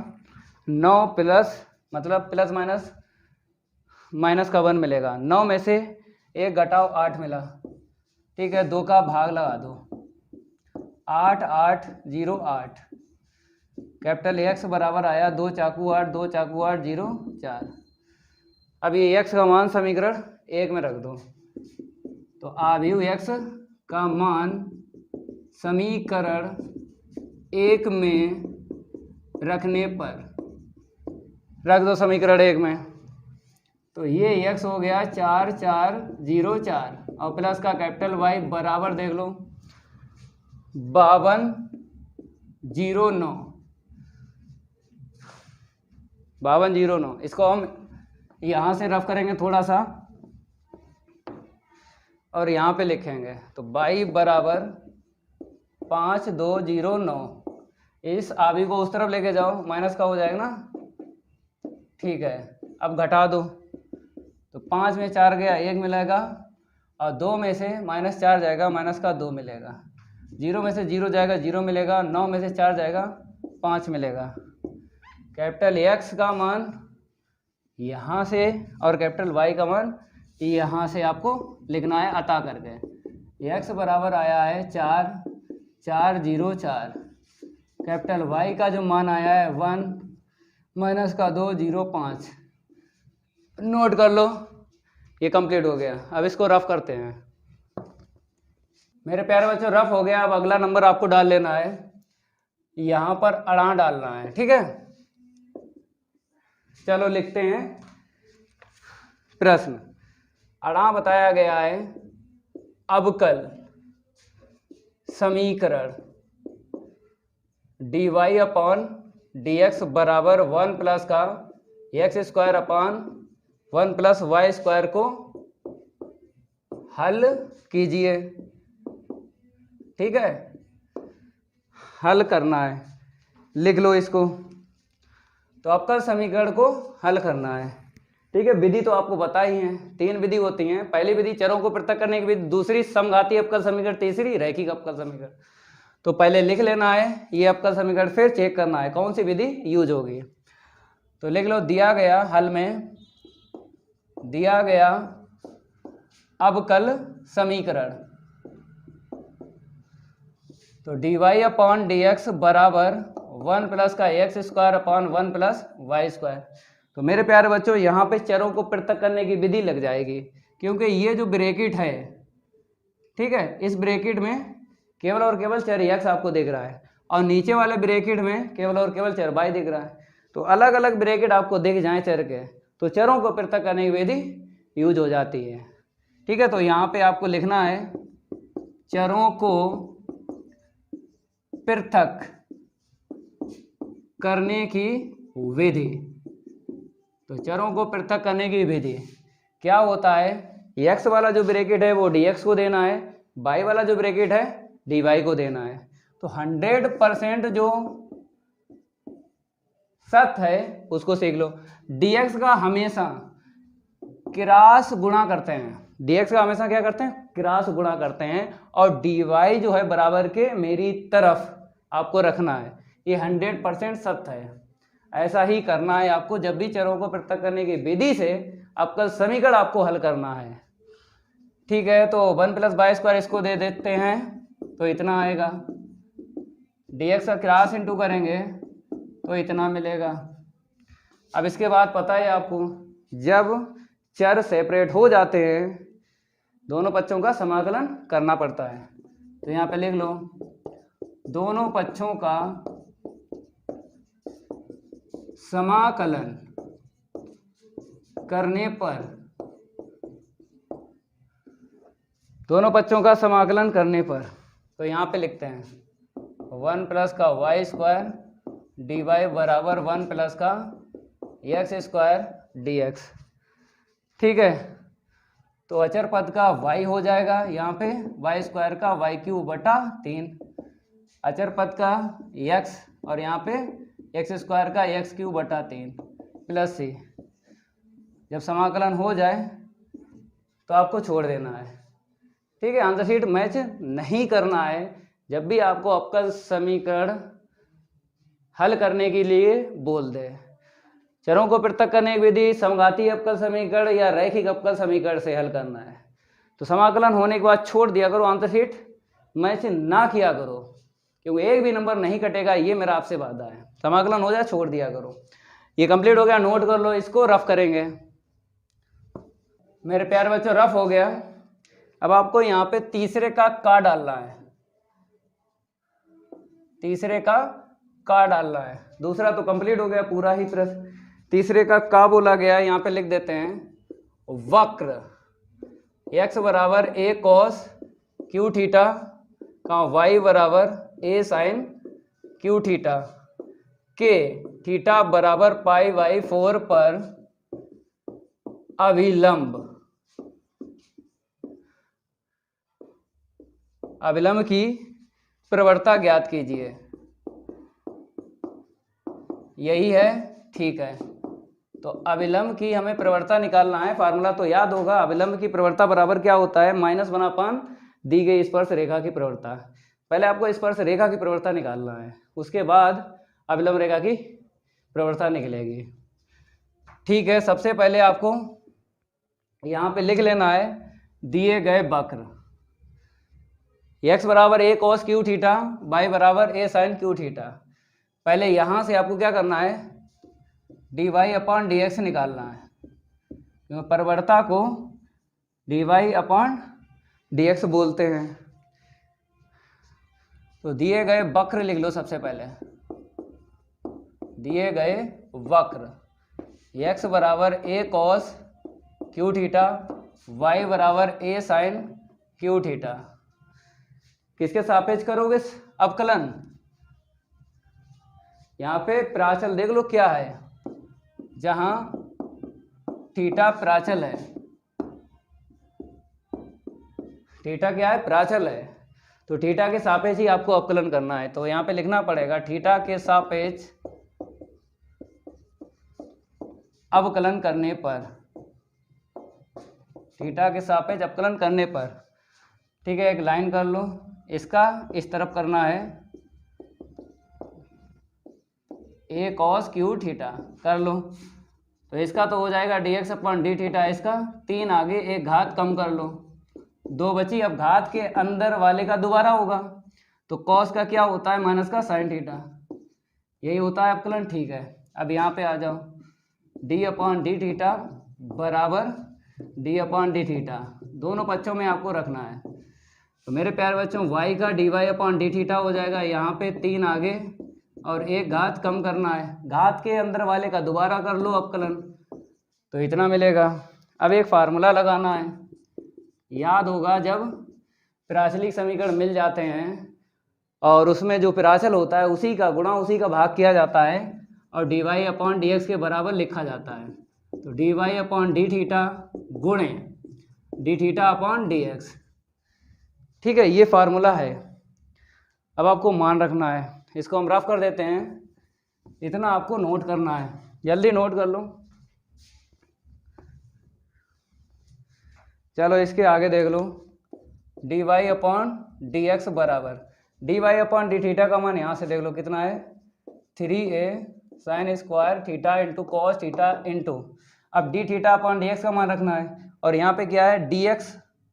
9 प्लस मतलब प्लस माइनस माइनस का 1 मिलेगा, 9 में से 1 घटाओ 8 मिला, ठीक है, 2 का भाग लगा दो, 8 8 0 8। कैपिटल x बराबर आया 2 चाकू 8 2 चाकू 8 0 4। अब ये x का मान समीकरण 1 में रख दो, तो आव्यूह x का मान समीकरण 1 में रखने पर, रख दो समीकरण 1 में, तो ये x हो गया 4404 और प्लस का कैपिटल Y बराबर देख लो 5209। 5209 इसको हम यहाँ से रफ करेंगे थोड़ा सा और यहाँ पे लिखेंगे तो y बराबर 5209। इस आवी को उस तरफ लेके जाओ, माइनस का हो जाएगा ना, ठीक है। अब घटा दो तो 5 में 4 गया 1 मिलेगा और 2 में से -4 जाएगा, माइनस का 2 मिलेगा। 0 में से 0 जाएगा 0 मिलेगा, 9 में से 4 जाएगा 5 मिलेगा। कैपिटल X का मान यहाँ से और कैपिटल Y का मान यहाँ से आपको लिखना है अता करके। X बराबर आया है 4404, कैपिटल Y का जो मान आया है 1 माइनस का 2 0 5। नोट कर लो, ये कंप्लीट हो गया। अब इसको रफ करते हैं मेरे प्यारे बच्चों, रफ हो गया। अब अगला नंबर आपको डाल लेना है, यहाँ पर अड़ा डालना है, ठीक है। चलो लिखते हैं प्रश्न। अड़ा बताया गया है अवकल समीकरण dy अपॉन dx बराबर 1 प्लस का X square upon 1 plus Y square को हल कीजिए, ठीक है। हल करना है, लिख लो इसको। तो अवकल समीकरण को हल करना है, ठीक है। विधि तो आपको पता ही है, 3 विधि होती हैं। पहली विधि चरों को पृथक करने की विधि, दूसरी समघाती अवकल समीकरण, तीसरी रैखिक अवकल समीकरण। तो पहले लिख लेना है ये अवकल समीकरण, फिर चेक करना है कौन सी विधि यूज होगी। तो लिख लो, दिया गया हल में दिया गया अवकल समीकरण, तो dy अपॉन dx बराबर 1 प्लस का X square upon 1 plus Y square. तो मेरे प्यारे बच्चों, यहाँ पे चरों को पृथक करने की विधि लग जाएगी, क्योंकि ये जो ब्रैकेट है, ठीक है, इस ब्रैकेट में केवल और केवल चर x आपको दिख रहा है और नीचे वाले ब्रैकेट में केवल और केवल चर y दिख रहा है। तो अलग अलग ब्रैकेट आपको दिख जाए चर के, तो चरों को पृथक करने की विधि यूज हो जाती है, ठीक है। तो यहाँ पे आपको लिखना है चरों को पृथक करने की विधि। तो चरों को पृथक करने की विधि क्या होता है, x वाला जो ब्रैकेट है वो dx को देना है, y वाला जो ब्रैकेट है dy को देना है। तो 100% जो सत्य है उसको सीख लो। dx का हमेशा क्रॉस गुणा करते हैं, dx का हमेशा क्या करते हैं, क्रॉस गुणा करते हैं, और dy जो है बराबर के मेरी तरफ आपको रखना है। ये 100% सत्य है। ऐसा ही करना है आपको जब भी चरों को पृथक करने की विधि से अवकल समीकरण आपको हल करना है, ठीक है। तो 1 प्लस वाई स्क्वायर इसको दे देते हैं, तो इतना आएगा। dx का क्रॉस इंटू करेंगे तो इतना मिलेगा। अब इसके बाद पता है आपको, जब चर सेपरेट हो जाते हैं दोनों पक्षों का समाकलन करना पड़ता है। तो यहाँ पे लिख लो, दोनों पक्षों का समाकलन करने पर, दोनों पक्षों का समाकलन करने पर, तो यहाँ पे लिखते हैं 1 प्लस का वाई स्क्वायर डी वाई बराबर 1 प्लस का एक्स स्क्वायर डी एक्स, ठीक है। तो अचर पद का y हो जाएगा यहाँ पे वाई स्क्वायर का वाई क्यूब बटा 3, अचर पद का x और यहाँ पे एक्स स्क्वायर का एक्स क्यूब बटा 3 प्लस c। जब समाकलन हो जाए तो आपको छोड़ देना है, ठीक है। आंसर शीट मैच नहीं करना है। जब भी आपको अवकल समीकरण हल करने के लिए बोल दे, चरों को पृथक करने की विधि समघाती अवकल समीकरण या रैखिक अवकल समीकरण से हल करना है, तो समाकलन होने के बाद छोड़ दिया करो, आंसर शीट मैच ना किया करो, क्योंकि एक भी नंबर नहीं कटेगा, ये मेरा आपसे वादा है। समाकलन हो जाए छोड़ दिया करो। ये कंप्लीट हो गया, नोट कर लो, इसको रफ करेंगे मेरे प्यारे बच्चों। रफ हो गया। अब आपको यहाँ पे तीसरे का डालना है, तीसरे का डालना है। दूसरा तो कंप्लीट हो गया पूरा ही प्रश्न, तीसरे का बोला गया, यहाँ पे लिख देते हैं वक्र x बराबर a cos q थीटा का y बराबर a sin q थीटा के थीटा बराबर पाई बाई 4 पर अभिलंब की प्रवणता ज्ञात कीजिए। यही है, ठीक है। तो अभिलंब की हमें प्रवणता निकालना है। फार्मूला तो याद होगा। अभिलंब की प्रवणता बराबर क्या होता है? -1/, दी गई स्पर्श रेखा की प्रवणता। पहले आपको स्पर्श रेखा की प्रवणता निकालना है, उसके बाद अभिलंब रेखा की प्रवणता निकलेगी। ठीक है, सबसे पहले आपको यहाँ पे लिख लेना है दिए गए वक्र x बराबर a cos q theta, y बराबर a sin q थीटा। पहले यहाँ से आपको क्या करना है? dy/dx निकालना है, क्योंकि प्रवणता को dy/dx बोलते हैं। तो दिए गए वक्र लिख लो। सबसे पहले दिए गए वक्र x बराबर a cos q theta, y बराबर a sin q थीटा। किसके सापेक्ष करोगे अवकलन? यहाँ पे प्राचल देख लो क्या है, जहां थीटा प्राचल है। थीटा क्या है? प्राचल है। तो थीटा के सापेक्ष ही आपको अवकलन करना है। तो यहाँ पे लिखना पड़ेगा थीटा के सापेक्ष अवकलन करने पर, थीटा के सापेक्ष अवकलन करने पर। ठीक है, एक लाइन कर लो। इसका इस तरफ करना है a cos q थीटा, कर लो। तो इसका तो हो जाएगा dx/d थीटा। इसका 3 आगे एक घात कम कर लो, 2 बची। अब घात के अंदर वाले का दोबारा होगा, तो cos का क्या होता है? माइनस का sin थीटा। यही होता है अवकलन। ठीक है, अब यहाँ पे आ जाओ, d/d थीटा बराबर d/d थीटा। दोनों पक्षों में आपको रखना है। तो मेरे प्यारे बच्चों, y का dy/d थीटा हो जाएगा। यहाँ पे 3 आगे और एक घात कम करना है, घात के अंदर वाले का दोबारा कर लो अवकलन, तो इतना मिलेगा। अब एक फार्मूला लगाना है, याद होगा जब प्राचलिक समीकरण मिल जाते हैं और उसमें जो प्राचल होता है उसी का गुणा उसी का भाग किया जाता है और dy/dx के बराबर लिखा जाता है। तो dy/d थीटा गुणे d थीटा/dx। ठीक है, ये फार्मूला है। अब आपको मान रखना है, इसको हम रफ कर देते हैं। इतना आपको नोट करना है, जल्दी नोट कर लो। चलो इसके आगे देख लो, dy/dx बराबर dy/d थीटा का मान यहाँ से देख लो कितना है? 3a sin square theta into cos theta into, अब d थीटा/dx का मान रखना है। और यहाँ पे क्या है? dx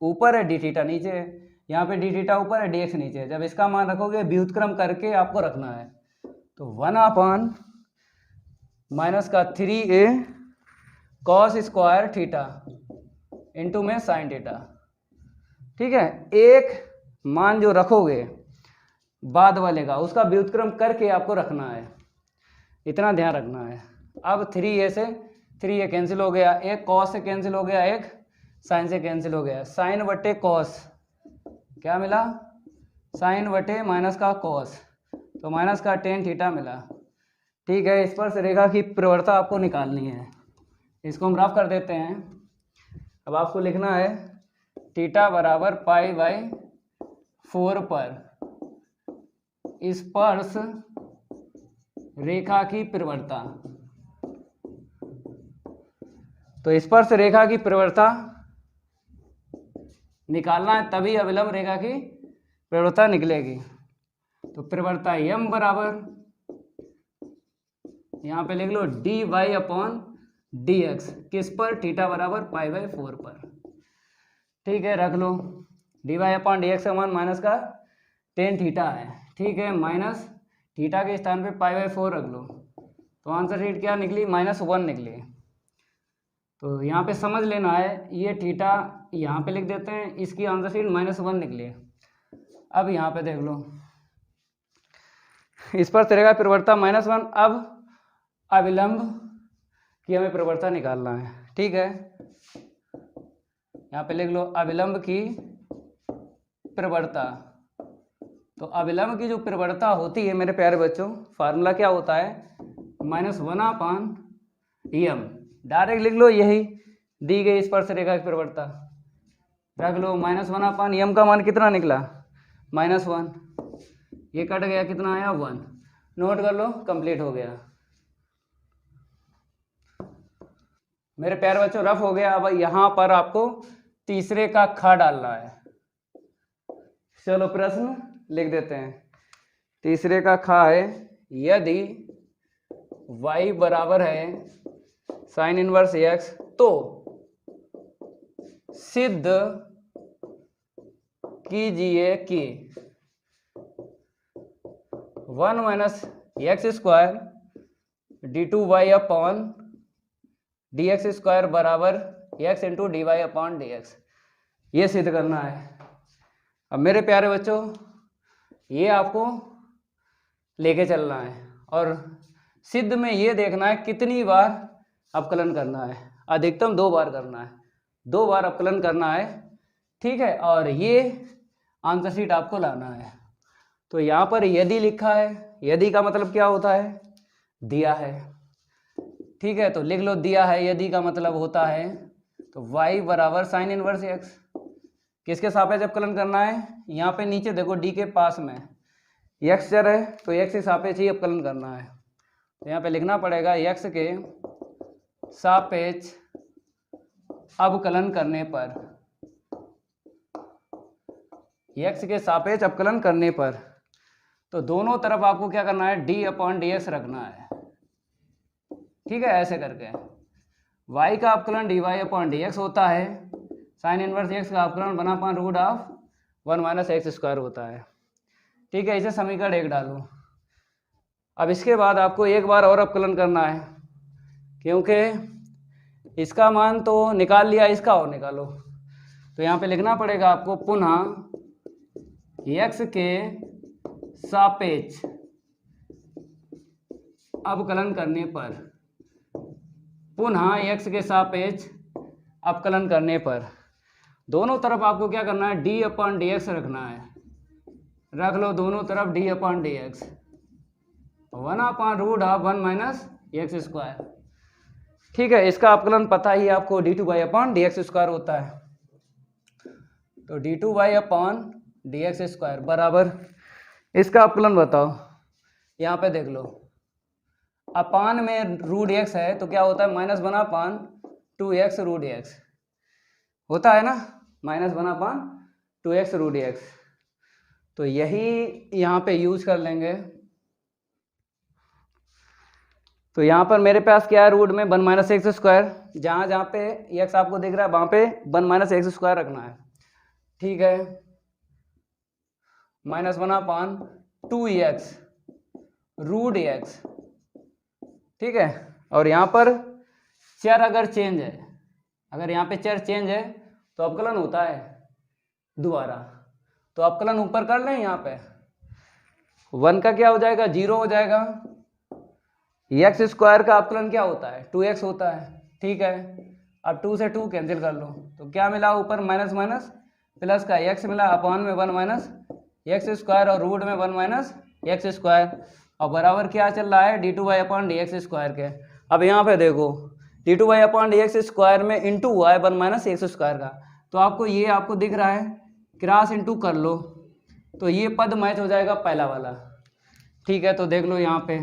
ऊपर है, d थीटा नीचे है। यहाँ पे d थीटा ऊपर है, dx नीचे है। जब इसका मान रखोगे व्युत्क्रम करके आपको रखना है। तो 1/- माइनस का 3a cos square theta into में साइन थीटा। ठीक है, एक मान जो रखोगे बाद वाले का, उसका व्युत्क्रम करके आपको रखना है, इतना ध्यान रखना है। अब 3a से 3a कैंसिल हो गया, एक कॉस से कैंसिल हो गया, एक साइन से कैंसिल हो गया। साइन बटे कॉस क्या मिला? साइन बटे माइनस का कॉस, तो माइनस का tan थीटा मिला। ठीक है, स्पर्श रेखा की प्रवणता आपको निकालनी है। इसको हम रफ कर देते हैं। अब आपको लिखना है थीटा बराबर π/4 पर स्पर्श रेखा की प्रवणता। तो स्पर्श रेखा की प्रवणता निकालना है, तभी अभिलंब रेखा की प्रवणता निकलेगी। तो प्रवणता m बराबर यहाँ पे लिख लो dy/dx, किस पर? थीटा बराबर π/4 पर। ठीक है, रख लो। dy/dx का मान माइनस का tan थीटा है। ठीक है, माइनस थीटा के स्थान पे π/4 रख लो, तो आंसर शीट क्या निकली? -1 निकली। तो यहाँ पे समझ लेना है, ये थीटा यहाँ पे लिख देते हैं, इसकी आंसर शीट -1 निकली। अब यहाँ पे देख लो, इस पर तेरेगा प्रवणता -1। अब अविलंब की हमें प्रवणता निकालना है। ठीक है, यहाँ पे लिख लो अविलंब की प्रवणता। तो अविलंब की जो प्रवणता होती है मेरे प्यारे बच्चों, फार्मूला क्या होता है, -1/m। डायरेक्ट लिख लो, यही दी गई स्पर्शरेखा की प्रवणता रख लो। -1/m का मान कितना निकला, -1। ये कट गया, कितना आया, 1। नोट कर लो, कंप्लीट हो गया मेरे प्यारे बच्चों, रफ हो गया। अब यहाँ पर आपको तीसरे का ख डालना है। चलो प्रश्न लिख देते हैं। तीसरे का ख है, यदि y बराबर है sin इनवर्स x तो सिद्ध कीजिए कि 1 - x square d2y upon dx square बराबर x into dy upon dx। ये सिद्ध करना है। अब मेरे प्यारे बच्चों, ये आपको लेके चलना है और सिद्ध में ये देखना है कितनी बार अवकलन करना है। अधिकतम 2 बार करना है, 2 बार अवकलन करना है, ठीक है। और ये आंसर शीट आपको लाना है। तो यहाँ पर यदि लिखा है, यदि का मतलब क्या होता है, दिया है, ठीक है। तो लिख लो दिया है, यदि का मतलब होता है तो y बराबर साइन इनवर्स x। किसके सापेक्ष अवकलन करना है, यहाँ पे नीचे देखो d के पास में x चर है तो x के सापेक्ष ही अवकलन करना है। तो यहाँ पे लिखना पड़ेगा x के सापेक्ष अवकलन करने पर, x के सापेक्ष अवकलन करने पर तो दोनों तरफ आपको क्या करना है, d अपॉन dx रखना है, ठीक है। ऐसे करके y का अवकलन dy अपॉन dx होता है, साइन इनवर्स x का अवकलन 1/√1 - x स्क्वायर होता है, ठीक है। इसे समीकरण 1 डालो। अब इसके बाद आपको एक बार और अवकलन करना है, क्योंकि इसका मान तो निकाल लिया, इसका और निकालो। तो यहाँ पे लिखना पड़ेगा आपको पुनः x के सापेक्ष अवकलन करने पर, पुनः x के सापेक्ष अवकलन करने पर दोनों तरफ आपको क्या करना है, d अपॉन dx रखना है। रख लो दोनों तरफ d upon dx, 1/√1 - x square, ठीक है। इसका अवकलन पता ही आपको d2y अपॉन dx स्क्वायर होता है। तो d2y अपॉन dx स्क्वायर बराबर, इसका अवकलन बताओ। यहाँ पे देख लो, अपान में रूट x है तो क्या होता है, -1/2x√x होता है ना, -1/2x√x। तो यही यहाँ पे यूज कर लेंगे। तो यहाँ पर मेरे पास क्या है, रूट में 1 - x स्क्वायर, जहाँ जहाँ पे x आपको दिख रहा है वहाँ पे 1 - x स्क्वायर रखना है, ठीक है। -1/2x√x, ठीक है। और यहाँ पर चर अगर चेंज है, अगर यहाँ पे चर चेंज है तो अवकलन होता है दोबारा। तो अवकलन ऊपर कर लें, यहाँ पे 1 का क्या हो जाएगा, 0 हो जाएगा। x स्क्वायर का अवकलन क्या होता है, 2x होता है, ठीक है। अब 2 से 2 कैंसिल कर लो तो क्या मिला, ऊपर माइनस माइनस प्लस का x मिला, अपॉन में 1 - x स्क्वायर और रूट में 1 - x स्क्वायर, और बराबर क्या चल रहा है, d2y अपॉन dx स्क्वायर के। अब यहाँ पे देखो d2y अपॉन dx स्क्वायर में इंटू हुआ है 1 - x स्क्वायर का, तो आपको ये आपको दिख रहा है, क्रॉस इंटू कर लो तो ये पद मैच हो जाएगा पहला वाला, ठीक है। तो देख लो यहाँ पे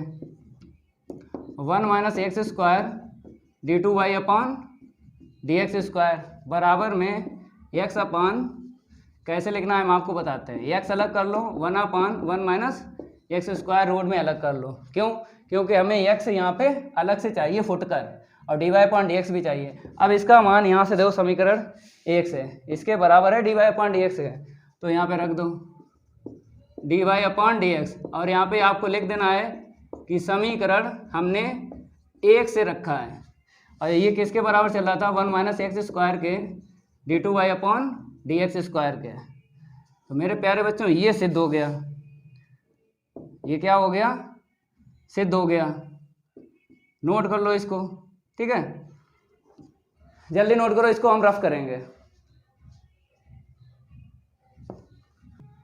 1 - x square d2y upon dx square बराबर में x अपॉन, कैसे लिखना है हम आपको बताते हैं। x अलग कर लो, 1/1 - x स्क्वायर रूट में अलग कर लो, क्यों, क्योंकि हमें x यहाँ पे अलग से चाहिए फुटकर, और dy अपॉन dx भी चाहिए। अब इसका मान यहाँ से देखो समीकरण 1 से, इसके बराबर है dy अपॉन dx है, तो यहाँ पे रख दो dy अपॉन dx, और यहाँ पे आपको लिख देना है कि समीकरण हमने 1 से रखा है, और ये किसके बराबर चल रहा था, 1 - x स्क्वायर के d2y अपॉन dx स्क्वायर के। तो मेरे प्यारे बच्चों ये सिद्ध हो गया, ये क्या हो गया, सिद्ध हो गया। नोट कर लो इसको, ठीक है, जल्दी नोट करो, इसको हम रफ करेंगे।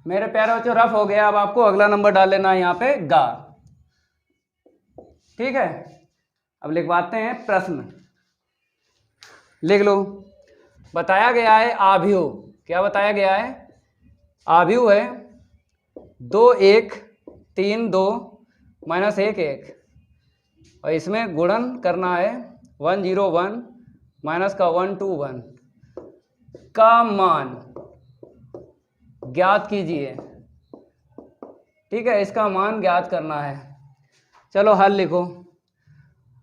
मेरे प्यारे बच्चों रफ हो गया। अब आपको अगला नंबर डाल लेना है यहाँ पे गा। ठीक है, अब लिखवाते हैं प्रश्न, लिख लो। बताया गया है आव्यूह, क्या बताया गया है? आव्यूह है 2 1 3 2 -1 1, और इसमें गुणन करना है 1 0 1 माइनस का 1 2 1 का मान ज्ञात कीजिए। ठीक है, इसका मान ज्ञात करना है। चलो हल लिखो।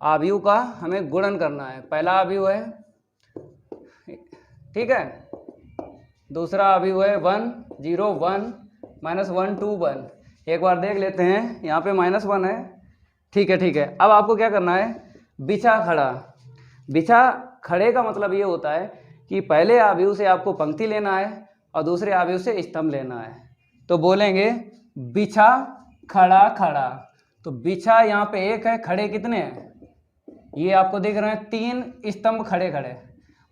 आव्यूह का हमें गुणन करना है। पहला आव्यूह है, ठीक है, दूसरा आव्यूह है 1 0 1 -1 2 1। एक बार देख लेते हैं, यहाँ पे -1 है। ठीक है ठीक है, अब आपको क्या करना है? बिछा खड़ा। बिछा खड़े का मतलब ये होता है कि पहले आव्यूह से आपको पंक्ति लेना है और दूसरे आव्यूह से स्तंभ लेना है। तो बोलेंगे बिछा खड़ा खड़ा। तो बिछा यहाँ पे 1 है, खड़े कितने हैं? ये आपको दिख रहे हैं 3 स्तंभ खड़े खड़े।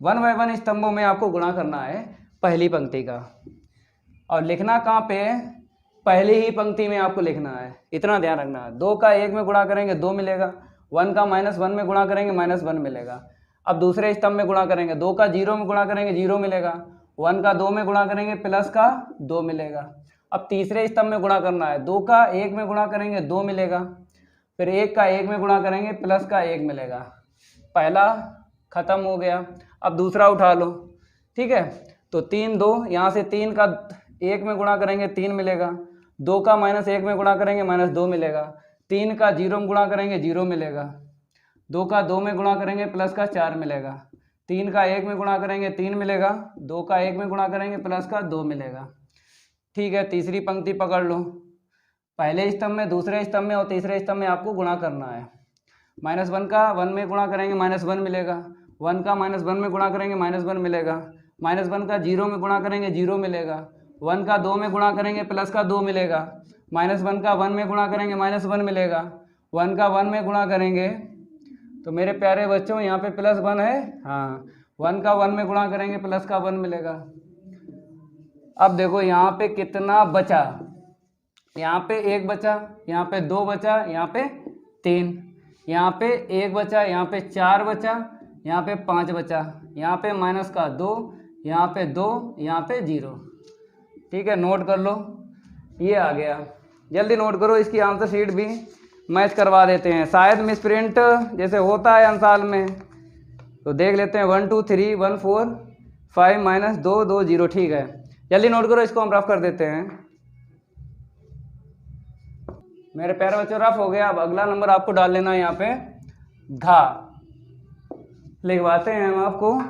1 बाय 1 स्तंभों में आपको गुणा करना है पहली पंक्ति का, और लिखना कहाँ पे है? पहली ही पंक्ति में आपको लिखना है, इतना ध्यान रखना है। 2 का 1 में गुणा करेंगे 2 मिलेगा, 1 का -1 में गुणा करेंगे -1 मिलेगा। अब दूसरे स्तंभ में गुणा करेंगे, 2 का 0 में गुणा करेंगे 0 मिलेगा, 1 का 2 में गुणा करेंगे प्लस का 2 मिलेगा। अब तीसरे स्तंभ में गुणा करना है, 2 का 1 में गुणा करेंगे 2 मिलेगा, फिर 1 का 1 में गुणा करेंगे प्लस का 1 मिलेगा। पहला खत्म हो गया, अब दूसरा उठा लो। ठीक है, तो 3 2, यहाँ से 3 का 1 में गुणा करेंगे 3 मिलेगा, 2 का -1 में गुणा करेंगे -2 मिलेगा, 3 का 0 में गुणा करेंगे 0 मिलेगा, 2 का 2 में गुणा करेंगे प्लस का 4 मिलेगा, 3 का 1 में गुणा करेंगे 3 मिलेगा, 2 का 1 में गुणा करेंगे प्लस का 2 मिलेगा। ठीक है, तीसरी पंक्ति पकड़ लो। पहले स्तंभ में, दूसरे स्तंभ में और तीसरे स्तंभ में आपको गुणा करना है। -1 का 1 में गुणा करेंगे -1 मिलेगा, 1 का -1 में गुणा करेंगे -1 मिलेगा, -1 का 0 में गुणा करेंगे 0 मिलेगा, 1 का 2 में गुणा करेंगे प्लस का 2 मिलेगा, -1 का 1 में गुणा करेंगे -1 मिलेगा, 1 का 1 में गुणा करेंगे, तो मेरे प्यारे बच्चों यहाँ पे +1 है। हाँ, 1 का 1 में गुणा करेंगे प्लस का 1 मिलेगा। अब देखो यहाँ पे कितना बचा, यहाँ पे 1 बचा, यहाँ पे 2 बचा, यहाँ पे 3, यहाँ पे 1 बचा, यहाँ पे 4 बचा, यहाँ पे 5 बचा, यहाँ पे -2, यहाँ पे 2, यहाँ पे 0। ठीक है, नोट कर लो, ये आ गया। जल्दी नोट करो, इसकी आंसर शीट भी मैच करवा देते हैं। शायद मिसप्रिंट जैसे होता है अंसाल में, तो देख लेते हैं। 1 2 3 1 4 5 -2 2 0। ठीक है, जल्दी नोट करो, इसको हम रफ कर देते हैं। मेरे प्यारे बच्चों रफ हो गया। अब अगला नंबर आपको डाल लेना है यहाँ पे घा। लिखवाते हैं हम आपको,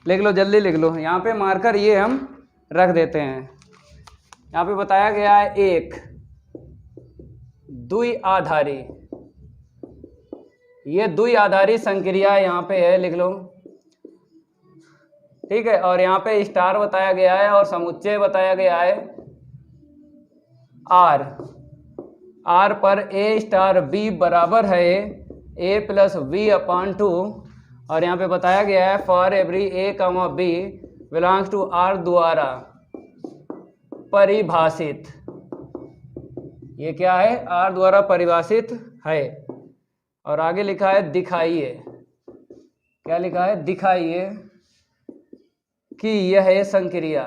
लिख लो, जल्दी लिख लो। यहाँ पे मार्कर ये हम रख देते हैं। यहाँ पे बताया गया है 1 द्विआधारी, ये द्विआधारी संक्रिया यहाँ पे है, लिख लो। ठीक है, और यहाँ पे स्टार बताया गया है और समुच्चय बताया गया है आर। आर पर ए स्टार बी बराबर है ए प्लस बी अपॉन 2, और यहाँ पे बताया गया है for every A comma B belongs to R द्वारा परिभाषित। ये क्या है? आर द्वारा परिभाषित है। और आगे लिखा है दिखाइए, क्या लिखा है? दिखाइए कि यह संक्रिया,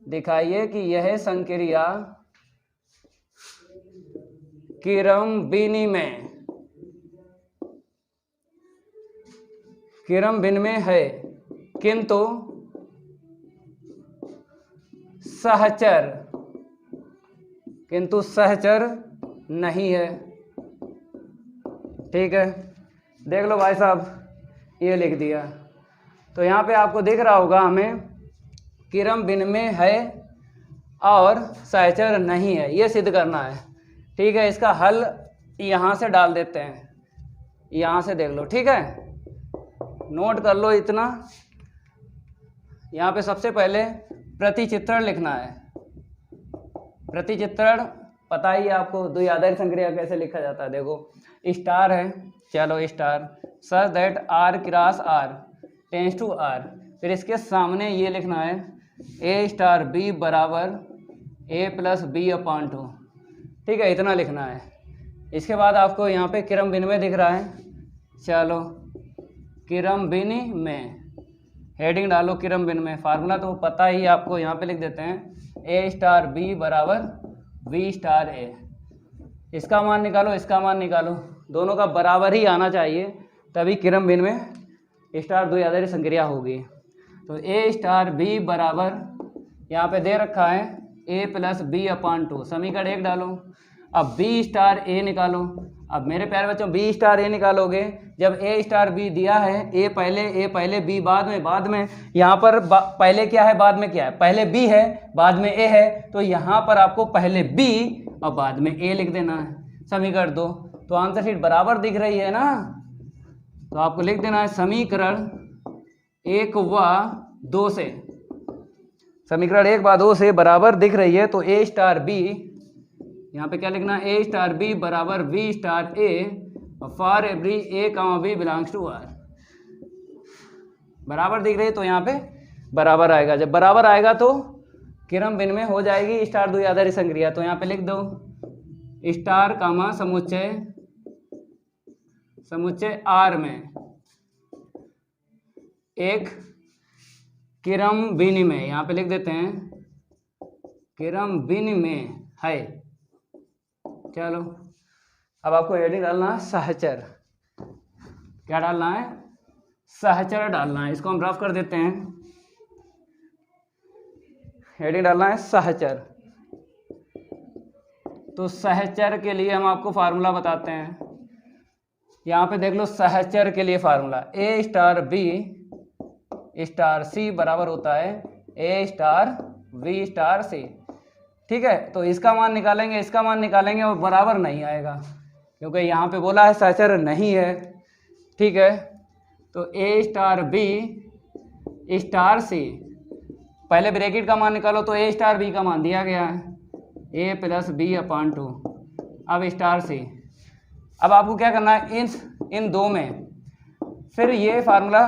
दिखाइए कि यह संक्रिया क्रम विनिमय है किंतु सहचर नहीं है। ठीक है, देख लो भाई साहब, ये लिख दिया। तो यहाँ पे आपको दिख रहा होगा हमें क्रम विनिमय है और सहचर नहीं है, ये सिद्ध करना है। ठीक है, इसका हल यहाँ से डाल देते हैं, यहाँ से देख लो। ठीक है, नोट कर लो इतना। यहाँ पे सबसे पहले प्रतिचित्रण लिखना है। प्रतिचित्रण पता ही है आपको, द्विआधारी संक्रिया कैसे लिखा जाता है। देखो स्टार है, चलो star such that R cross R tends to R, फिर इसके सामने ये लिखना है ए स्टार बी बराबर ए प्लस बी अपान टू। ठीक है, इतना लिखना है। इसके बाद आपको यहाँ पे क्रम विनिमय दिख रहा है, चलो क्रम विनिमय हेडिंग डालो क्रम विनिमय। फार्मूला तो पता ही आपको, यहाँ पे लिख देते हैं ए स्टार बी बराबर बी स्टार ए। इसका मान निकालो, इसका मान निकालो, दोनों का बराबर ही आना चाहिए, तभी क्रम विनिमय स्टार द्विआधारी संक्रिया होगी। तो ए स्टार बी बराबर यहाँ पे दे रखा है ए प्लस बी अपान टू, समीकरण 1 डालो। अब बी स्टार ए निकालो। अब मेरे प्यारे बच्चों बी स्टार ए निकालोगे, जब ए स्टार बी दिया है, ए पहले बी बाद में यहाँ पर पहले क्या है बाद में क्या है, पहले बी है बाद में ए है, तो यहाँ पर आपको पहले बी और बाद में ए लिख देना है। समीकरण 2, तो आंसर शीट बराबर दिख रही है ना, तो आपको लिख देना है समीकरण 1 व 2 से, समीकरण 1 व 2 से बराबर दिख रही है। तो ए स्टार बी, यहाँ पे क्या लिखना है, ए स्टार बी बराबर B star A for every A comma B belongs to R. बराबर दिख रही है तो यहाँ पे बराबर आएगा। जब बराबर आएगा तो क्रम विनिमय हो जाएगी स्टार द्विआधारी संक्रिया। तो यहाँ पे लिख दो स्टार कामा समुच्चय आर में एक क्रम विनिमय, यहाँ पे लिख देते हैं क्रम विनिमय है। चलो अब आपको हेडिंग डालना है सहचर। क्या डालना है, सहचर डालना है। इसको हम रफ कर देते हैं, हेडिंग डालना है सहचर। तो सहचर के लिए हम आपको फार्मूला बताते हैं, यहाँ पे देख लो सहचर के लिए फार्मूला ए स्टार बी स्टार सी बराबर होता है A star we star c. ठीक है, तो इसका मान निकालेंगे, इसका मान निकालेंगे और बराबर नहीं आएगा, क्योंकि यहाँ पे बोला है सहचर नहीं है। ठीक है, तो ए स्टार बी स्टार सी, पहले ब्रैकेट का मान निकालो, तो ए स्टार बी का मान दिया गया है ए प्लस बी अपान टू। अब स्टार सी, अब आपको क्या करना है, इन दो में फिर ये फार्मूला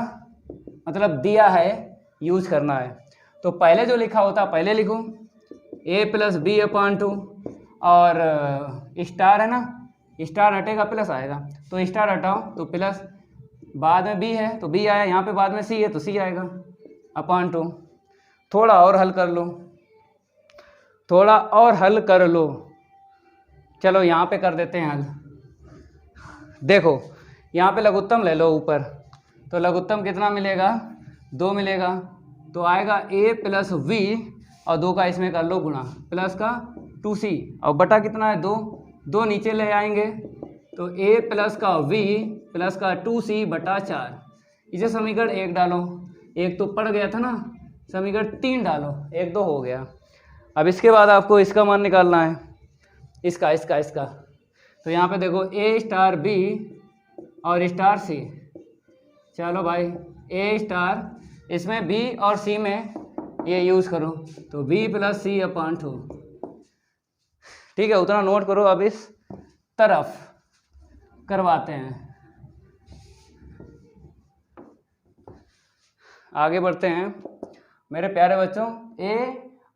मतलब दिया है यूज करना है। तो पहले जो लिखा होता पहले लिखो ए प्लस बी अपान टू, और स्टार है ना, स्टार हटेगा प्लस आएगा, तो स्टार हटाओ तो प्लस, बाद में बी है तो बी आया, यहाँ पे बाद में सी है तो सी आएगा अपान टू। थोड़ा और हल कर लो, थोड़ा और हल कर लो। चलो यहाँ पे कर देते हैं हल। देखो यहाँ पे लघुत्तम ले लो ऊपर, तो लघुत्तम कितना मिलेगा, 2 मिलेगा, तो आएगा a प्लस वी और 2 का इसमें कर लो गुणा, प्लस का 2c और बटा कितना है 2, 2 नीचे ले आएंगे तो a प्लस का v प्लस का 2c बटा 4। इसे समीकरण 1 डालो, एक तो पड़ गया था ना, समीकरण 3 डालो, 1 2 हो गया। अब इसके बाद आपको इसका मान निकालना है, इसका। तो यहाँ पे देखो a स्टार b और स्टार c। चलो भाई ए स्टार, इसमें b और c में ये यूज़ करो, तो b प्लस सी अपान टू। ठीक है, उतना नोट करो। अब इस तरफ करवाते हैं, आगे बढ़ते हैं मेरे प्यारे बच्चों। a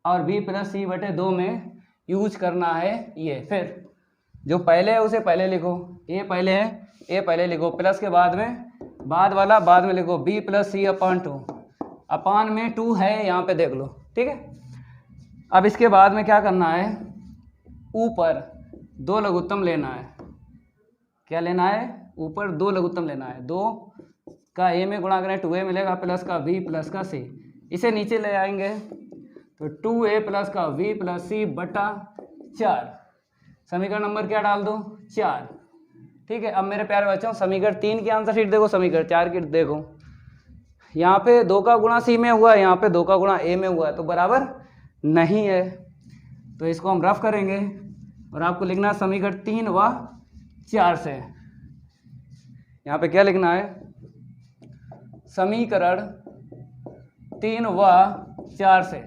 और b प्लस सी बटे 2 में यूज करना है ये। फिर जो पहले है उसे पहले लिखो, a पहले है, a पहले लिखो, प्लस के बाद में बाद वाला बाद में लिखो, b प्लस सी अपान टू, अपान में 2 है यहाँ पे देख लो। ठीक है, अब इसके बाद में क्या करना है, ऊपर 2 लघुत्तम लेना है। क्या लेना है, ऊपर 2 लघुत्तम लेना है। 2 का a में गुणा करें 2a मिलेगा, प्लस का b प्लस का c, इसे नीचे ले आएंगे तो 2a प्लस का v प्लस c बटा 4। समीकरण नंबर क्या डाल दो, 4। ठीक है, अब मेरे प्यारे बच्चों समीकरण 3 की आंसर शीट देखो, समीकरण 4 की देखो। यहाँ पे 2 का गुणा c में हुआ है, यहाँ पे 2 का गुणा a में हुआ है, तो बराबर नहीं है। तो इसको हम रफ करेंगे और आपको लिखना है समीकरण 3 व 4 से। यहाँ पे क्या लिखना है, समीकरण 3 व 4 से,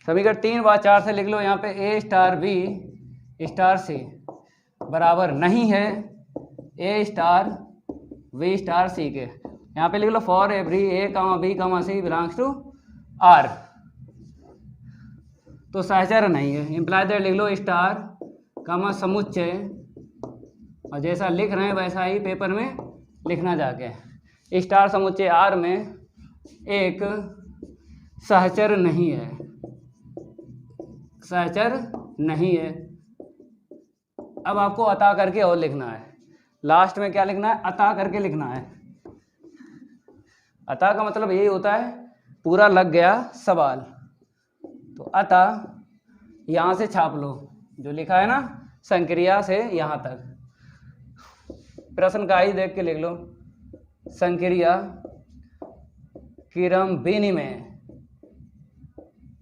समीकरण 3 व 4 से लिख लो। यहाँ पे a star b star c बराबर नहीं है a star v star c के, यहाँ पे लिख लो for every A comma B comma C belongs to R, तो सहचर नहीं है। इम्प्लाई दैट लिख लो स्टार कामा समुच्चय, और जैसा लिख रहे हैं वैसा ही पेपर में लिखना जाके। स्टार समुच्चय आर में एक सहचर नहीं है, सहचर नहीं है। अब आपको अता करके और लिखना है, लास्ट में क्या लिखना है, अता करके लिखना है। अता का मतलब यही होता है पूरा लग गया सवाल, तो अता यहाँ से छाप लो जो लिखा है ना, संक्रिया से यहाँ तक। प्रश्न का ही देख के लिख लो, संक्रिया किरम विनिमय,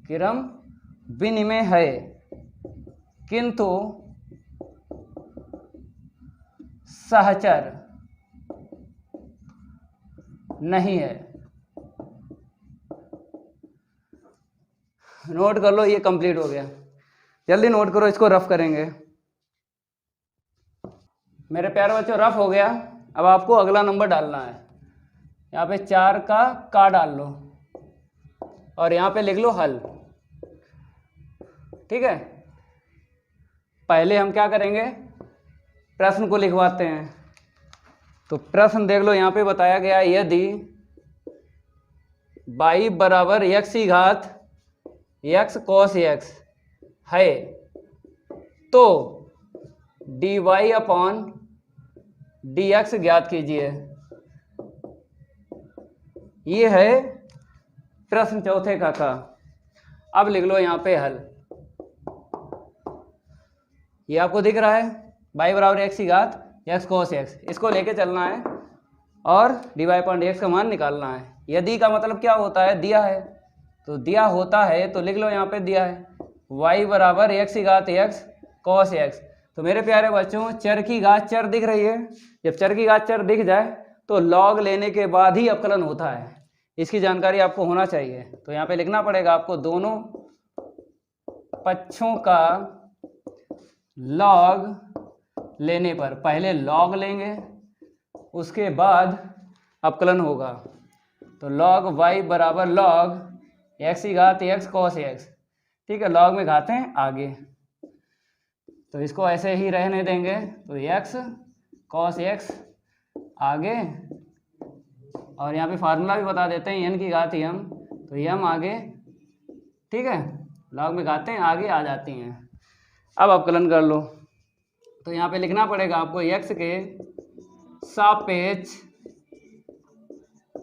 किरम विनिमय है किंतु सहचर नहीं है। नोट कर लो, ये कंप्लीट हो गया। जल्दी नोट करो, इसको रफ करेंगे। मेरे प्यारे बच्चों रफ हो गया। अब आपको अगला नंबर डालना है। यहाँ पे 4 का डाल लो और यहाँ पे लिख लो हल। ठीक है, पहले हम क्या करेंगे, प्रश्न को लिखवाते हैं। तो प्रश्न देख लो, यहाँ पे बताया गया है यदि y बराबर x की घात x cos x है तो dy अपॉन dx ज्ञात कीजिए। ये है प्रश्न चौथे का। अब लिख लो यहाँ पे हल। ये आपको दिख रहा है y बराबर x की घात x cos x, इसको लेके चलना है और dy अपॉन dx का मान निकालना है। यदि का मतलब क्या होता है, दिया है, तो दिया होता है तो लिख लो यहाँ पे दिया है y बराबर x की घात x cos x। तो मेरे प्यारे बच्चों चर की घात चर दिख रही है, जब चर की घात चर दिख जाए तो लॉग लेने के बाद ही अवकलन होता है, इसकी जानकारी आपको होना चाहिए। तो यहाँ पे लिखना पड़ेगा आपको दोनों पक्षों का लॉग लेने पर, पहले लॉग लेंगे उसके बाद अवकलन होगा। तो लॉग y बराबर लॉग x की घात x cos x। ठीक है, लॉग में घाते हैं आगे, तो इसको ऐसे ही रहने देंगे। तो x cos x आगे, और यहाँ पे फार्मूला भी बता देते हैं n की घात m, तो m आगे। ठीक है, लॉग में घाते हैं आगे आ जाती हैं। अब अवकलन कर लो, तो यहाँ पे लिखना पड़ेगा आपको x के सापेक्ष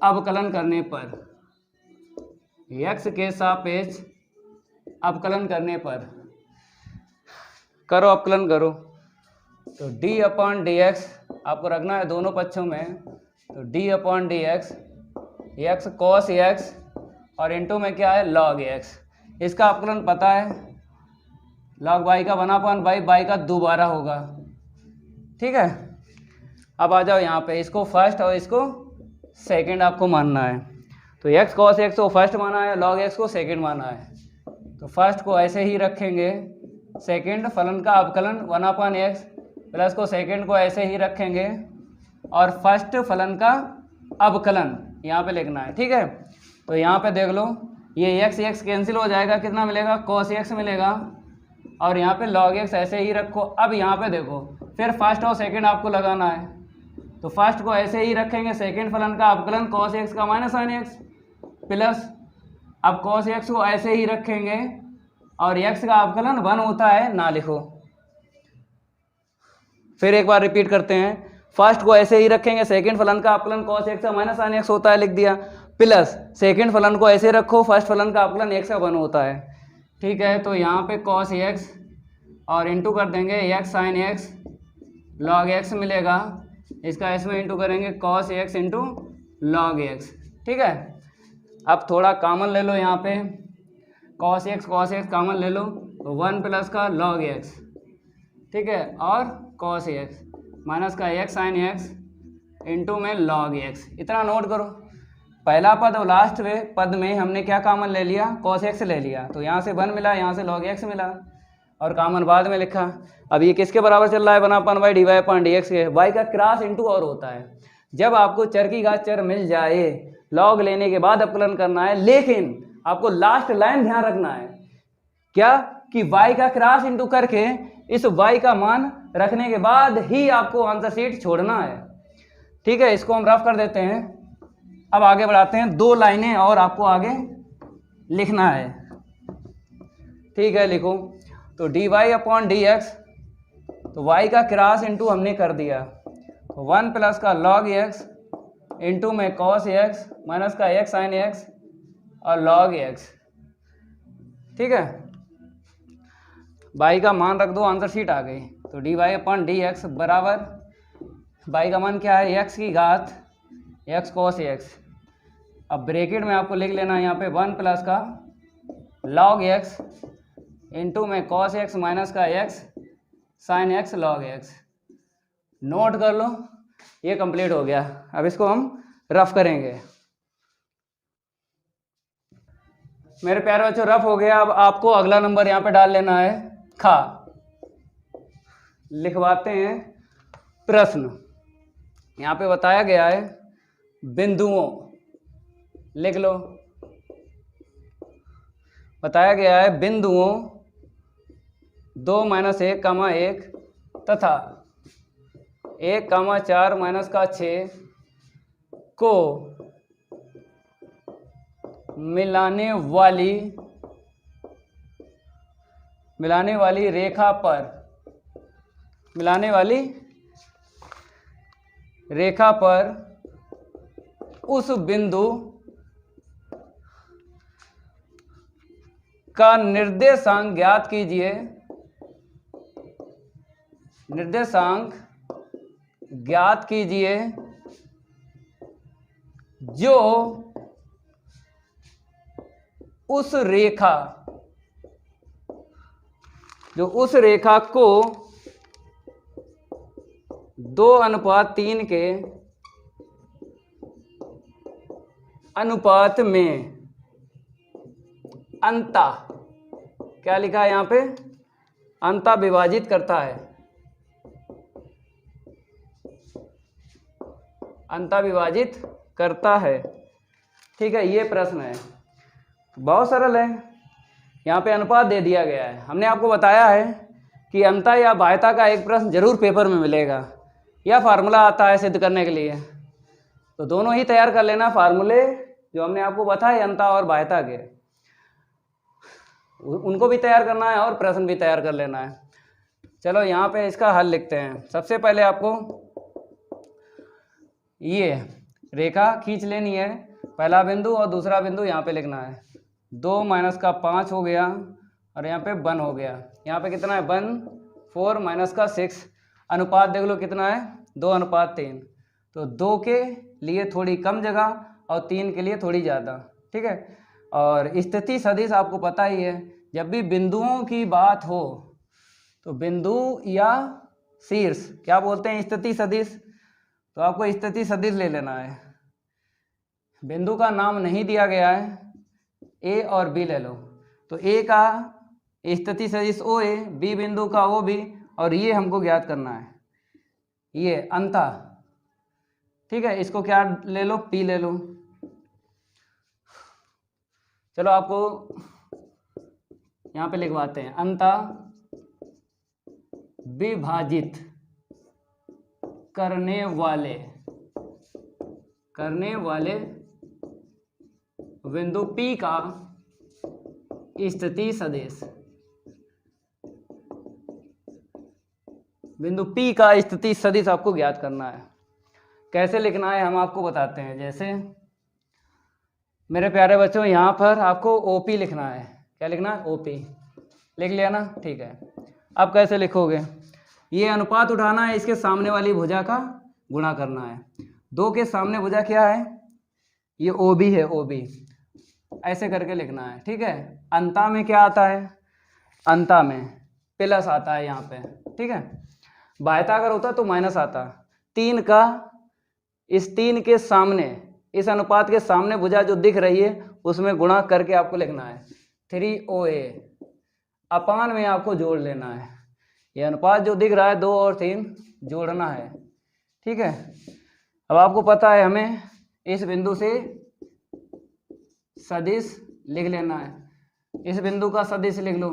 अवकलन करने पर, x के सापेक्ष अवकलन करने पर करो, अवकलन करो। तो d अपॉन डी एक्स आपको रखना है दोनों पक्षों में, तो d upon D x x cos x और इंटू में क्या है लॉग x। इसका अवकलन पता है, लॉग y का 1/y, y का दोबारा होगा। ठीक है, अब आ जाओ यहाँ पे, इसको फर्स्ट और इसको सेकंड आपको मानना है। तो x cos x को फर्स्ट माना है, log x को सेकंड माना है। तो फर्स्ट को ऐसे ही रखेंगे, सेकंड फलन का अवकलन 1/x प्लस को सेकंड को ऐसे ही रखेंगे और फर्स्ट फलन का अवकलन यहाँ पे लिखना है। ठीक है, तो यहाँ पे देख लो ये x कैंसिल हो जाएगा, कितना मिलेगा cos x मिलेगा, और यहाँ पे log x ऐसे ही रखो। अब यहाँ पे देखो फिर फर्स्ट और सेकंड आपको लगाना है, तो फर्स्ट को ऐसे ही रखेंगे, सेकंड फलन का अवकलन cos x का माइनस sin x प्लस, अब cos x को ऐसे ही रखेंगे और x का अवकलन 1 होता है ना लिखो। फिर एक बार रिपीट करते हैं, फर्स्ट को ऐसे ही रखेंगे, सेकंड फलन का अवकलन cos x का माइनस sin x होता है लिख दिया, प्लस सेकंड फलन को ऐसे रखो, फर्स्ट फलन का अवकलन x का 1 होता है। ठीक है, तो यहाँ पे cos x और इंटू कर देंगे x sin x log x मिलेगा, इसका इसमें इंटू करेंगे cos x into log x। ठीक है, अब थोड़ा कॉमन ले लो, यहाँ पे cos x कॉमन ले लो, तो 1 प्लस का log x। ठीक है, और cos x माइनस का x sin x इंटू में log x। इतना नोट करो, पहला पद और लास्ट में पद में हमने क्या कॉमन ले लिया, cos x ले लिया, तो यहाँ से 1 मिला, यहाँ से log x मिला और कॉमन बाद में लिखा। अब ये किसके बराबर चल रहा है, 1/y dy अपॉन dx के, y का क्रॉस इंटू और होता है, जब आपको चर की घात चर मिल जाए, लॉग लेने के बाद अपकलन करना है, लेकिन आपको लास्ट लाइन ध्यान रखना है क्या, कि y का क्रॉस इंटू करके इस y का मान रखने के बाद ही आपको आंसर शीट छोड़ना है। ठीक है, इसको हम रफ कर देते हैं। अब आगे बढ़ाते हैं, 2 लाइनें और आपको आगे लिखना है। ठीक है, लिखो। तो dy अपॉन डी एक्स, तो y का क्रॉस इंटू हमने कर दिया, 1 प्लस का log x इंटू में cos x माइनस का x sin x और log x। ठीक है, y का मान रख दो, आंसर शीट आ गई। तो dy अपॉन डी एक्स बराबर y का मान क्या है, x की घात x cos x। अब ब्रैकेट में आपको लिख लेना है यहाँ पे 1 प्लस का log x इंटू में cos x माइनस का x sin x log x। Note कर लो, ये कंप्लीट हो गया। अब इसको हम रफ करेंगे। मेरे प्यारे बच्चों, रफ हो गया। अब आपको अगला नंबर यहाँ पे डाल लेना है, खा। लिखवाते हैं प्रश्न। यहाँ पे बताया गया है बिंदुओं, लिख लो। बताया गया है बिंदुओं 2 - 1, 1 तथा 1, 4 माइनस का 6 को मिलाने वाली रेखा पर उस बिंदु का निर्देशांक ज्ञात कीजिए। निर्देशांक ज्ञात कीजिए जो उस रेखा को 2:3 के अनुपात में अंता, क्या लिखा है यहाँ पे, अंता विभाजित करता है। अंता विभाजित करता है। ठीक है, ये प्रश्न है, बहुत सरल है। यहाँ पे अनुपात दे दिया गया है। हमने आपको बताया है कि अंता या बाह्यता का एक प्रश्न जरूर पेपर में मिलेगा, या फार्मूला आता है सिद्ध करने के लिए, तो दोनों ही तैयार कर लेना। फार्मूले जो हमने आपको बताया अंता और बाह्यता के, उनको भी तैयार करना है और प्रश्न भी तैयार कर लेना है। चलो यहाँ पे इसका हल लिखते हैं। सबसे पहले आपको ये रेखा खींच लेनी है, पहला बिंदु और दूसरा बिंदु यहाँ पे लिखना है। 2 माइनस का 5 हो गया और यहाँ पे 1 हो गया। यहाँ पे कितना है 1, 4 माइनस का 6। अनुपात देख लो कितना है 2:3। तो 2 के लिए थोड़ी कम जगह और 3 के लिए थोड़ी ज़्यादा। ठीक है, और स्थिति सदिश आपको पता ही है, जब भी बिंदुओं की बात हो तो बिंदु या शीर्ष क्या बोलते हैं, स्थिति सदिश। तो आपको स्थिति सदिश ले लेना है। बिंदु का नाम नहीं दिया गया है, ए और बी ले लो। तो ए का स्थिति सदिश ओ ए, बी बिंदु का ओ बी, और ये हमको ज्ञात करना है ये अंता। ठीक है, इसको क्या ले लो, पी ले लो। चलो आपको यहाँ पे लिखवाते हैं, अंता विभाजित करने वाले बिंदु P का स्थिति सदिश। बिंदु P का स्थिति सदिश आपको ज्ञात करना है। कैसे लिखना है हम आपको बताते हैं। जैसे मेरे प्यारे बच्चों, यहाँ पर आपको OP लिखना है। क्या लिखना है, OP लिख लिया ना। ठीक है, अब कैसे लिखोगे, ये अनुपात उठाना है, इसके सामने वाली भुजा का गुणा करना है। 2 के सामने भुजा क्या है, ये OB है, OB। ऐसे करके लिखना है। ठीक है, अंता में क्या आता है, अंता में प्लस आता है यहाँ पे। ठीक है, बाह्यता अगर होता तो माइनस आता। 3 का इस 3 के सामने, इस अनुपात के सामने भुजा जो दिख रही है उसमें गुणा करके आपको लिखना है 3OA। अपान में आपको जोड़ लेना है। ये अनुपात जो दिख रहा है 2 और 3 जोड़ना है। ठीक है, अब आपको पता है हमें इस बिंदु से सदिश लिख लेना है, इस बिंदु का सदिश लिख लो,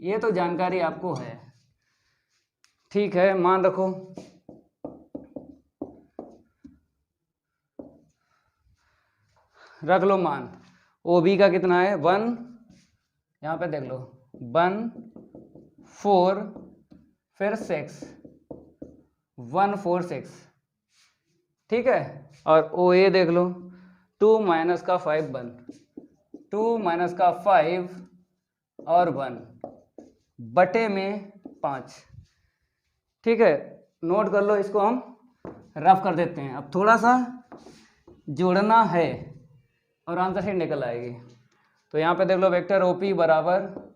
ये तो जानकारी आपको है। ठीक है, मान रखो। रख लो मान, ओ बी का कितना है 1, यहाँ पे देख लो 1 4 फिर 6 1 4 6, ठीक है। और ओ ए देख लो 2 माइनस का 5 1, 2 माइनस का 5 और 1 बटे में 5, ठीक है। नोट कर लो, इसको हम रफ कर देते हैं। अब थोड़ा सा जोड़ना है और आंसर शीट निकल आएगी। तो यहाँ पे देख लो वेक्टर ओपी बराबर,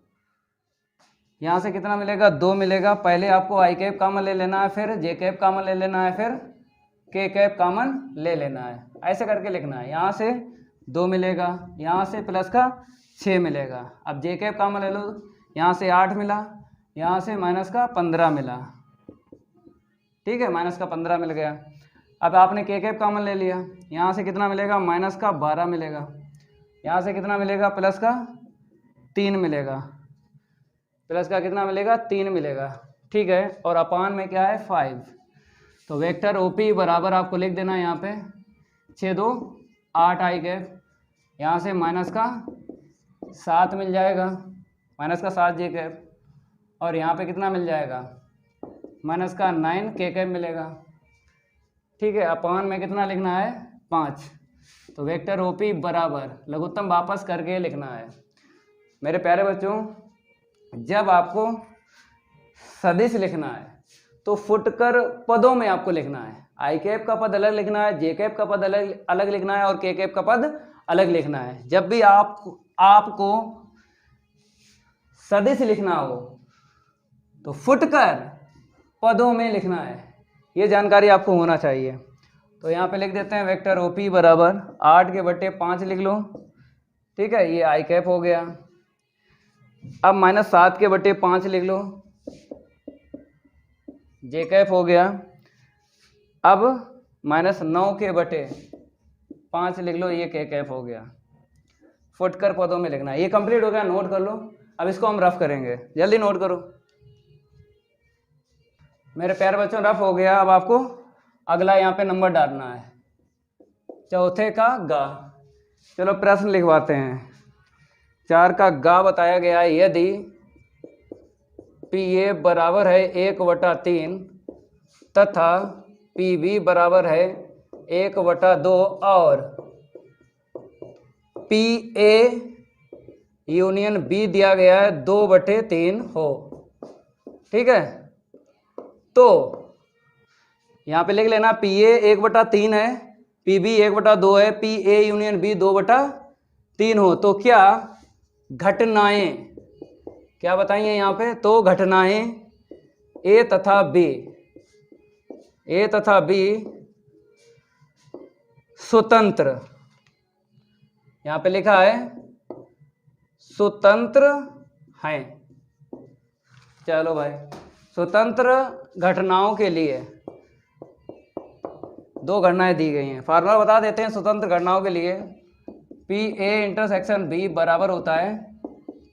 यहाँ से कितना मिलेगा 2 मिलेगा। पहले आपको आई कैप कॉमन ले लेना है, फिर जे कैप कॉमन ले लेना है, फिर के कैप कॉमन ले लेना है, ऐसे करके लिखना है। यहाँ से 2 मिलेगा, यहाँ से प्लस का 6 मिलेगा। अब जे कैप कॉमन ले लो, यहाँ से 8 मिला, यहाँ से माइनस का 15 मिला, ठीक है, माइनस का 15 मिल गया। अब आपने के कैप कॉमन ले लिया, यहाँ से कितना मिलेगा माइनस का 12 मिलेगा, यहाँ से कितना मिलेगा प्लस का 3 मिलेगा, प्लस का कितना मिलेगा 3 मिलेगा, ठीक है। और अपान में क्या है 5। तो वेक्टर ओपी बराबर आपको लिख देना है यहाँ पे 6 2 8 आई कैप, यहाँ से माइनस का 7 मिल जाएगा, माइनस का 7 जे कैप, और यहाँ पे कितना मिल जाएगा माइनस का 9 के कैप मिलेगा, ठीक है। अपान में कितना लिखना है 5। तो वेक्टर ओपी बराबर लघुत्तम वापस करके लिखना है। मेरे प्यारे बच्चों, जब आपको सदिश लिखना है तो फुटकर पदों में आपको लिखना है। आई कैप का पद अलग लिखना है, जे कैप का पद अलग लिखना है, और के कैप का पद अलग लिखना है। जब भी आपको सदिश लिखना हो तो फुटकर पदों में लिखना है, ये जानकारी आपको होना चाहिए। तो यहाँ पे लिख देते हैं वेक्टर ओपी बराबर 8 के बटे 5 लिख लो, ठीक है, ये आई कैप हो गया। अब माइनस 7 के बटे 5 लिख लो, जे कैप हो गया। अब माइनस 9 के बटे 5 लिख लो, ये के कैप हो गया। फुटकर पदों में लिखना है। ये कंप्लीट हो गया, नोट कर लो। अब इसको हम रफ करेंगे, जल्दी नोट करो मेरे प्यारे बच्चों। रफ हो गया। अब आपको अगला यहाँ पे नंबर डालना है, चौथे का गा। चलो प्रश्न लिखवाते हैं। 4 का गा बताया गया है, यदि पी ए बराबर है 1/3 तथा पी बी बराबर है 1/2 और पी ए यूनियन बी दिया गया है 2/3 हो, ठीक है। तो यहाँ पे लिख लेना पी ए 1/3 है, पी बी 1/2 है, पी ए यूनियन बी 2/3 हो, तो क्या घटनाएं क्या बताइए यहाँ पे? तो घटनाएं ए तथा बी स्वतंत्र, यहाँ पे लिखा है स्वतंत्र हैं। चलो भाई, स्वतंत्र घटनाओं के लिए 2 घटनाएं दी गई हैं। फार्मूला बता देते हैं स्वतंत्र घटनाओं के लिए। पी ए इंटरसेक्शन बी बराबर होता है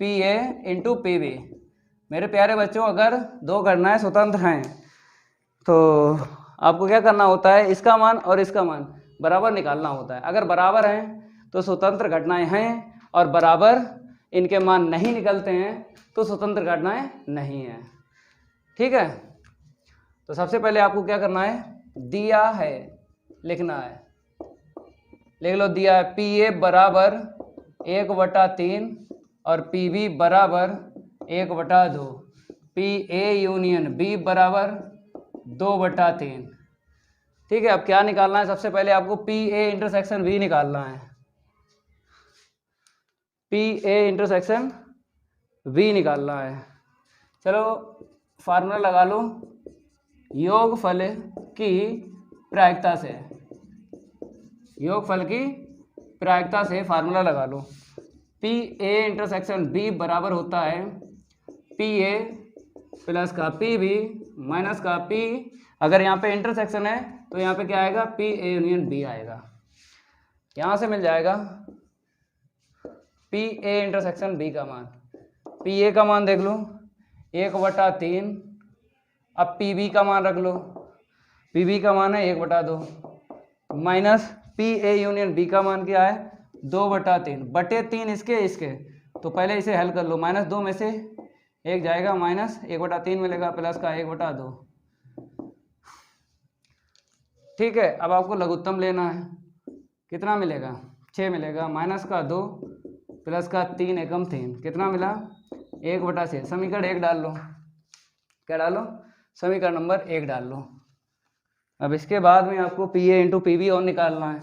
P A into P B. मेरे प्यारे बच्चों, अगर 2 घटनाएं स्वतंत्र हैं तो आपको क्या करना होता है, इसका मान और इसका मान बराबर निकालना होता है। अगर बराबर हैं तो स्वतंत्र घटनाएं हैं, और बराबर इनके मान नहीं निकलते हैं तो स्वतंत्र घटनाएं नहीं हैं, ठीक है। तो सबसे पहले आपको क्या करना है, दिया है लिखना है, लिख लो। दिया है पी ए बराबर 1/3 और पी बी बराबर 1/2, पी ए यूनियन बी बराबर 2/3, ठीक है। अब क्या निकालना है, सबसे पहले आपको पी ए इंटरसेक्शन बी निकालना है। पी ए इंटरसेक्शन बी निकालना है। चलो फार्मूला लगा लो, योगफल की प्रायिकता से, योगफल की प्रायिकता से फार्मूला लगा लो। पी ए इंटरसेक्शन बी बराबर होता है पी ए प्लस का पी बी माइनस का पी, अगर यहाँ पे इंटरसेक्शन है तो यहाँ पे क्या आएगा, पी ए यूनियन बी आएगा। यहाँ से मिल जाएगा पी ए इंटरसेक्शन बी का मान। पी ए का मान देख लो 1/3। अब पी बी का मान रख लो, पी बी का मान है 1/2 minus P A union B का मान क्या है 2/3 बटे 3 इसके। तो पहले इसे हल कर लो, -2 में से 1 जाएगा, -1/3 मिलेगा, प्लस का 1/2। ठीक है, अब आपको लघुत्तम लेना है, कितना मिलेगा 6 मिलेगा, -2 प्लस का 3 एकम 3 कितना मिला 1/6। समीकरण 1 डाल लो, क्या डालो, समीकरण नंबर 1 डाल लो। अब इसके बाद में आपको P A into P B और निकालना है।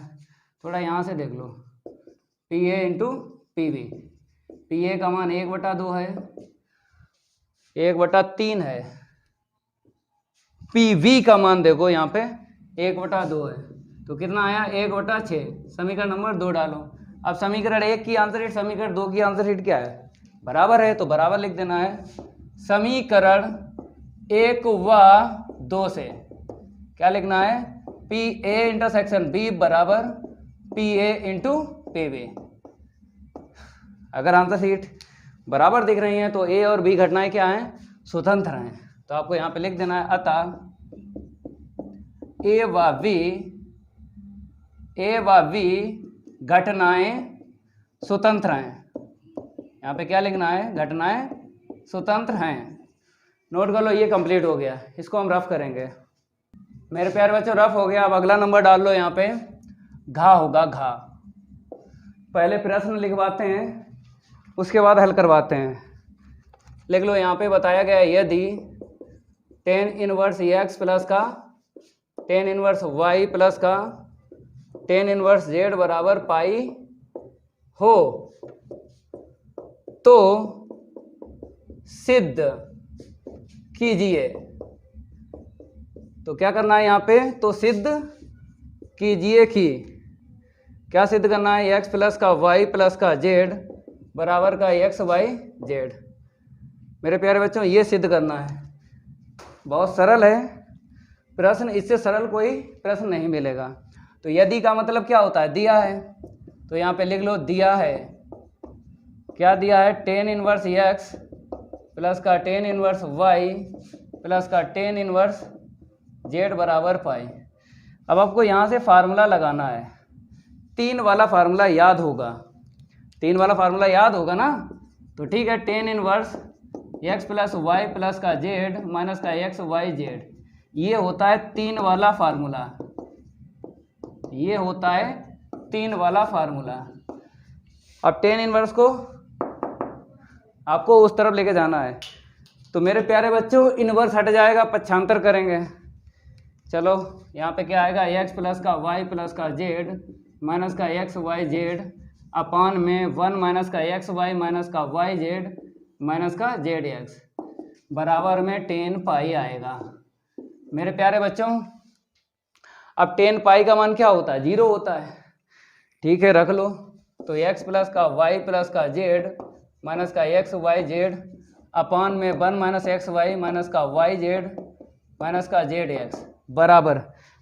थोड़ा यहाँ से देख लो, P A into P B. P A का मान 1/2 है, 1/3 है। पी वी का मान देखो यहाँ पे 1/2 है, तो कितना आया 1/6। समीकरण नंबर 2 डालो। अब समीकरण 1 की आंसर शीट समीकरण 2 की आंसर शीट क्या है, बराबर है, तो बराबर लिख देना है। समीकरण 1 व 2 से क्या लिखना है, पी ए इंटरसेक्शन बी बराबर P A into P B. अगर आंसर शीट बराबर दिख रही हैं तो ए और बी घटनाएं क्या हैं, स्वतंत्र हैं। तो आपको यहाँ पे लिख देना है, अतः ए व बी घटनाएं स्वतंत्र हैं। यहाँ पे क्या लिखना है, घटनाएं स्वतंत्र हैं। नोट कर लो, ये कंप्लीट हो गया। इसको हम रफ करेंगे। मेरे प्यारे बच्चों रफ हो गया। अब अगला नंबर डाल लो, यहाँ पे घा होगा, घा। पहले प्रश्न लिखवाते हैं, उसके बाद हल करवाते हैं। लिख लो, यहाँ पे बताया गया है यदि tan इनवर्स x प्लस का tan इनवर्स y प्लस का tan इनवर्स z बराबर पाई हो तो सिद्ध कीजिए। तो क्या करना है यहाँ पे, तो सिद्ध कीजिए कि क्या सिद्ध करना है, x प्लस का y प्लस का z बराबर का x y z। मेरे प्यारे बच्चों ये सिद्ध करना है, बहुत सरल है प्रश्न, इससे सरल कोई प्रश्न नहीं मिलेगा। तो यदि का मतलब क्या होता है, दिया है। तो यहाँ पे लिख लो, दिया है, क्या दिया है, tan इनवर्स x प्लस का tan इनवर्स y प्लस का tan इनवर्स z बराबर पाई। अब आपको यहाँ से फार्मूला लगाना है, 3 वाला फार्मूला याद होगा, 3 वाला फार्मूला याद होगा ना। तो ठीक है, tan inverse x plus y plus का z माइनस का x y z, ये होता है 3 वाला फार्मूला, ये होता है 3 वाला फार्मूला। अब tan इनवर्स को आपको उस तरफ लेके जाना है। तो मेरे प्यारे बच्चों इनवर्स हट जाएगा, पक्षांतर करेंगे। चलो यहाँ पे क्या आएगा, x प्लस का y प्लस का z माइनस का x y z अपान में 1 माइनस का x y माइनस का y z माइनस का z x बराबर में tan पाई आएगा। मेरे प्यारे बच्चों अब tan पाई का मान क्या होता है, 0 होता है। ठीक है, रख लो। तो x प्लस का y प्लस का z माइनस का x y z अपान में 1 माइनस x y माइनस का y z माइनस का z x बराबर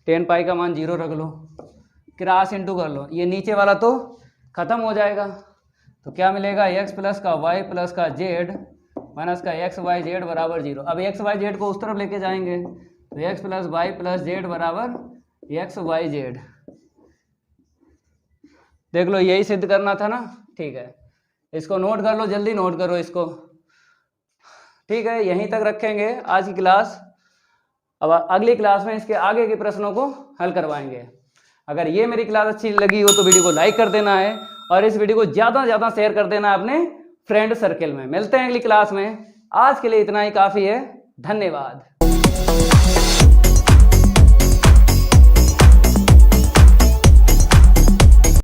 tan पाई का मान 0 रख लो, क्रॉस इंटू कर लो, ये नीचे वाला तो खत्म हो जाएगा। तो क्या मिलेगा, x प्लस का y प्लस का z माइनस का x y z बराबर 0। अब x y z को उस तरफ लेके जाएंगे, तो x plus y plus z बराबर x y z। देख लो, यही सिद्ध करना था ना। ठीक है, इसको नोट कर लो, जल्दी नोट करो इसको। ठीक है, यहीं तक रखेंगे आज की क्लास। अब अगली क्लास में इसके आगे के प्रश्नों को हल करवाएंगे। अगर ये मेरी क्लास अच्छी लगी हो तो वीडियो को लाइक कर देना है और इस वीडियो को ज़्यादा से ज़्यादा शेयर कर देना है अपने फ्रेंड सर्कल में। मिलते हैं अगली क्लास में, आज के लिए इतना ही काफ़ी है। धन्यवाद।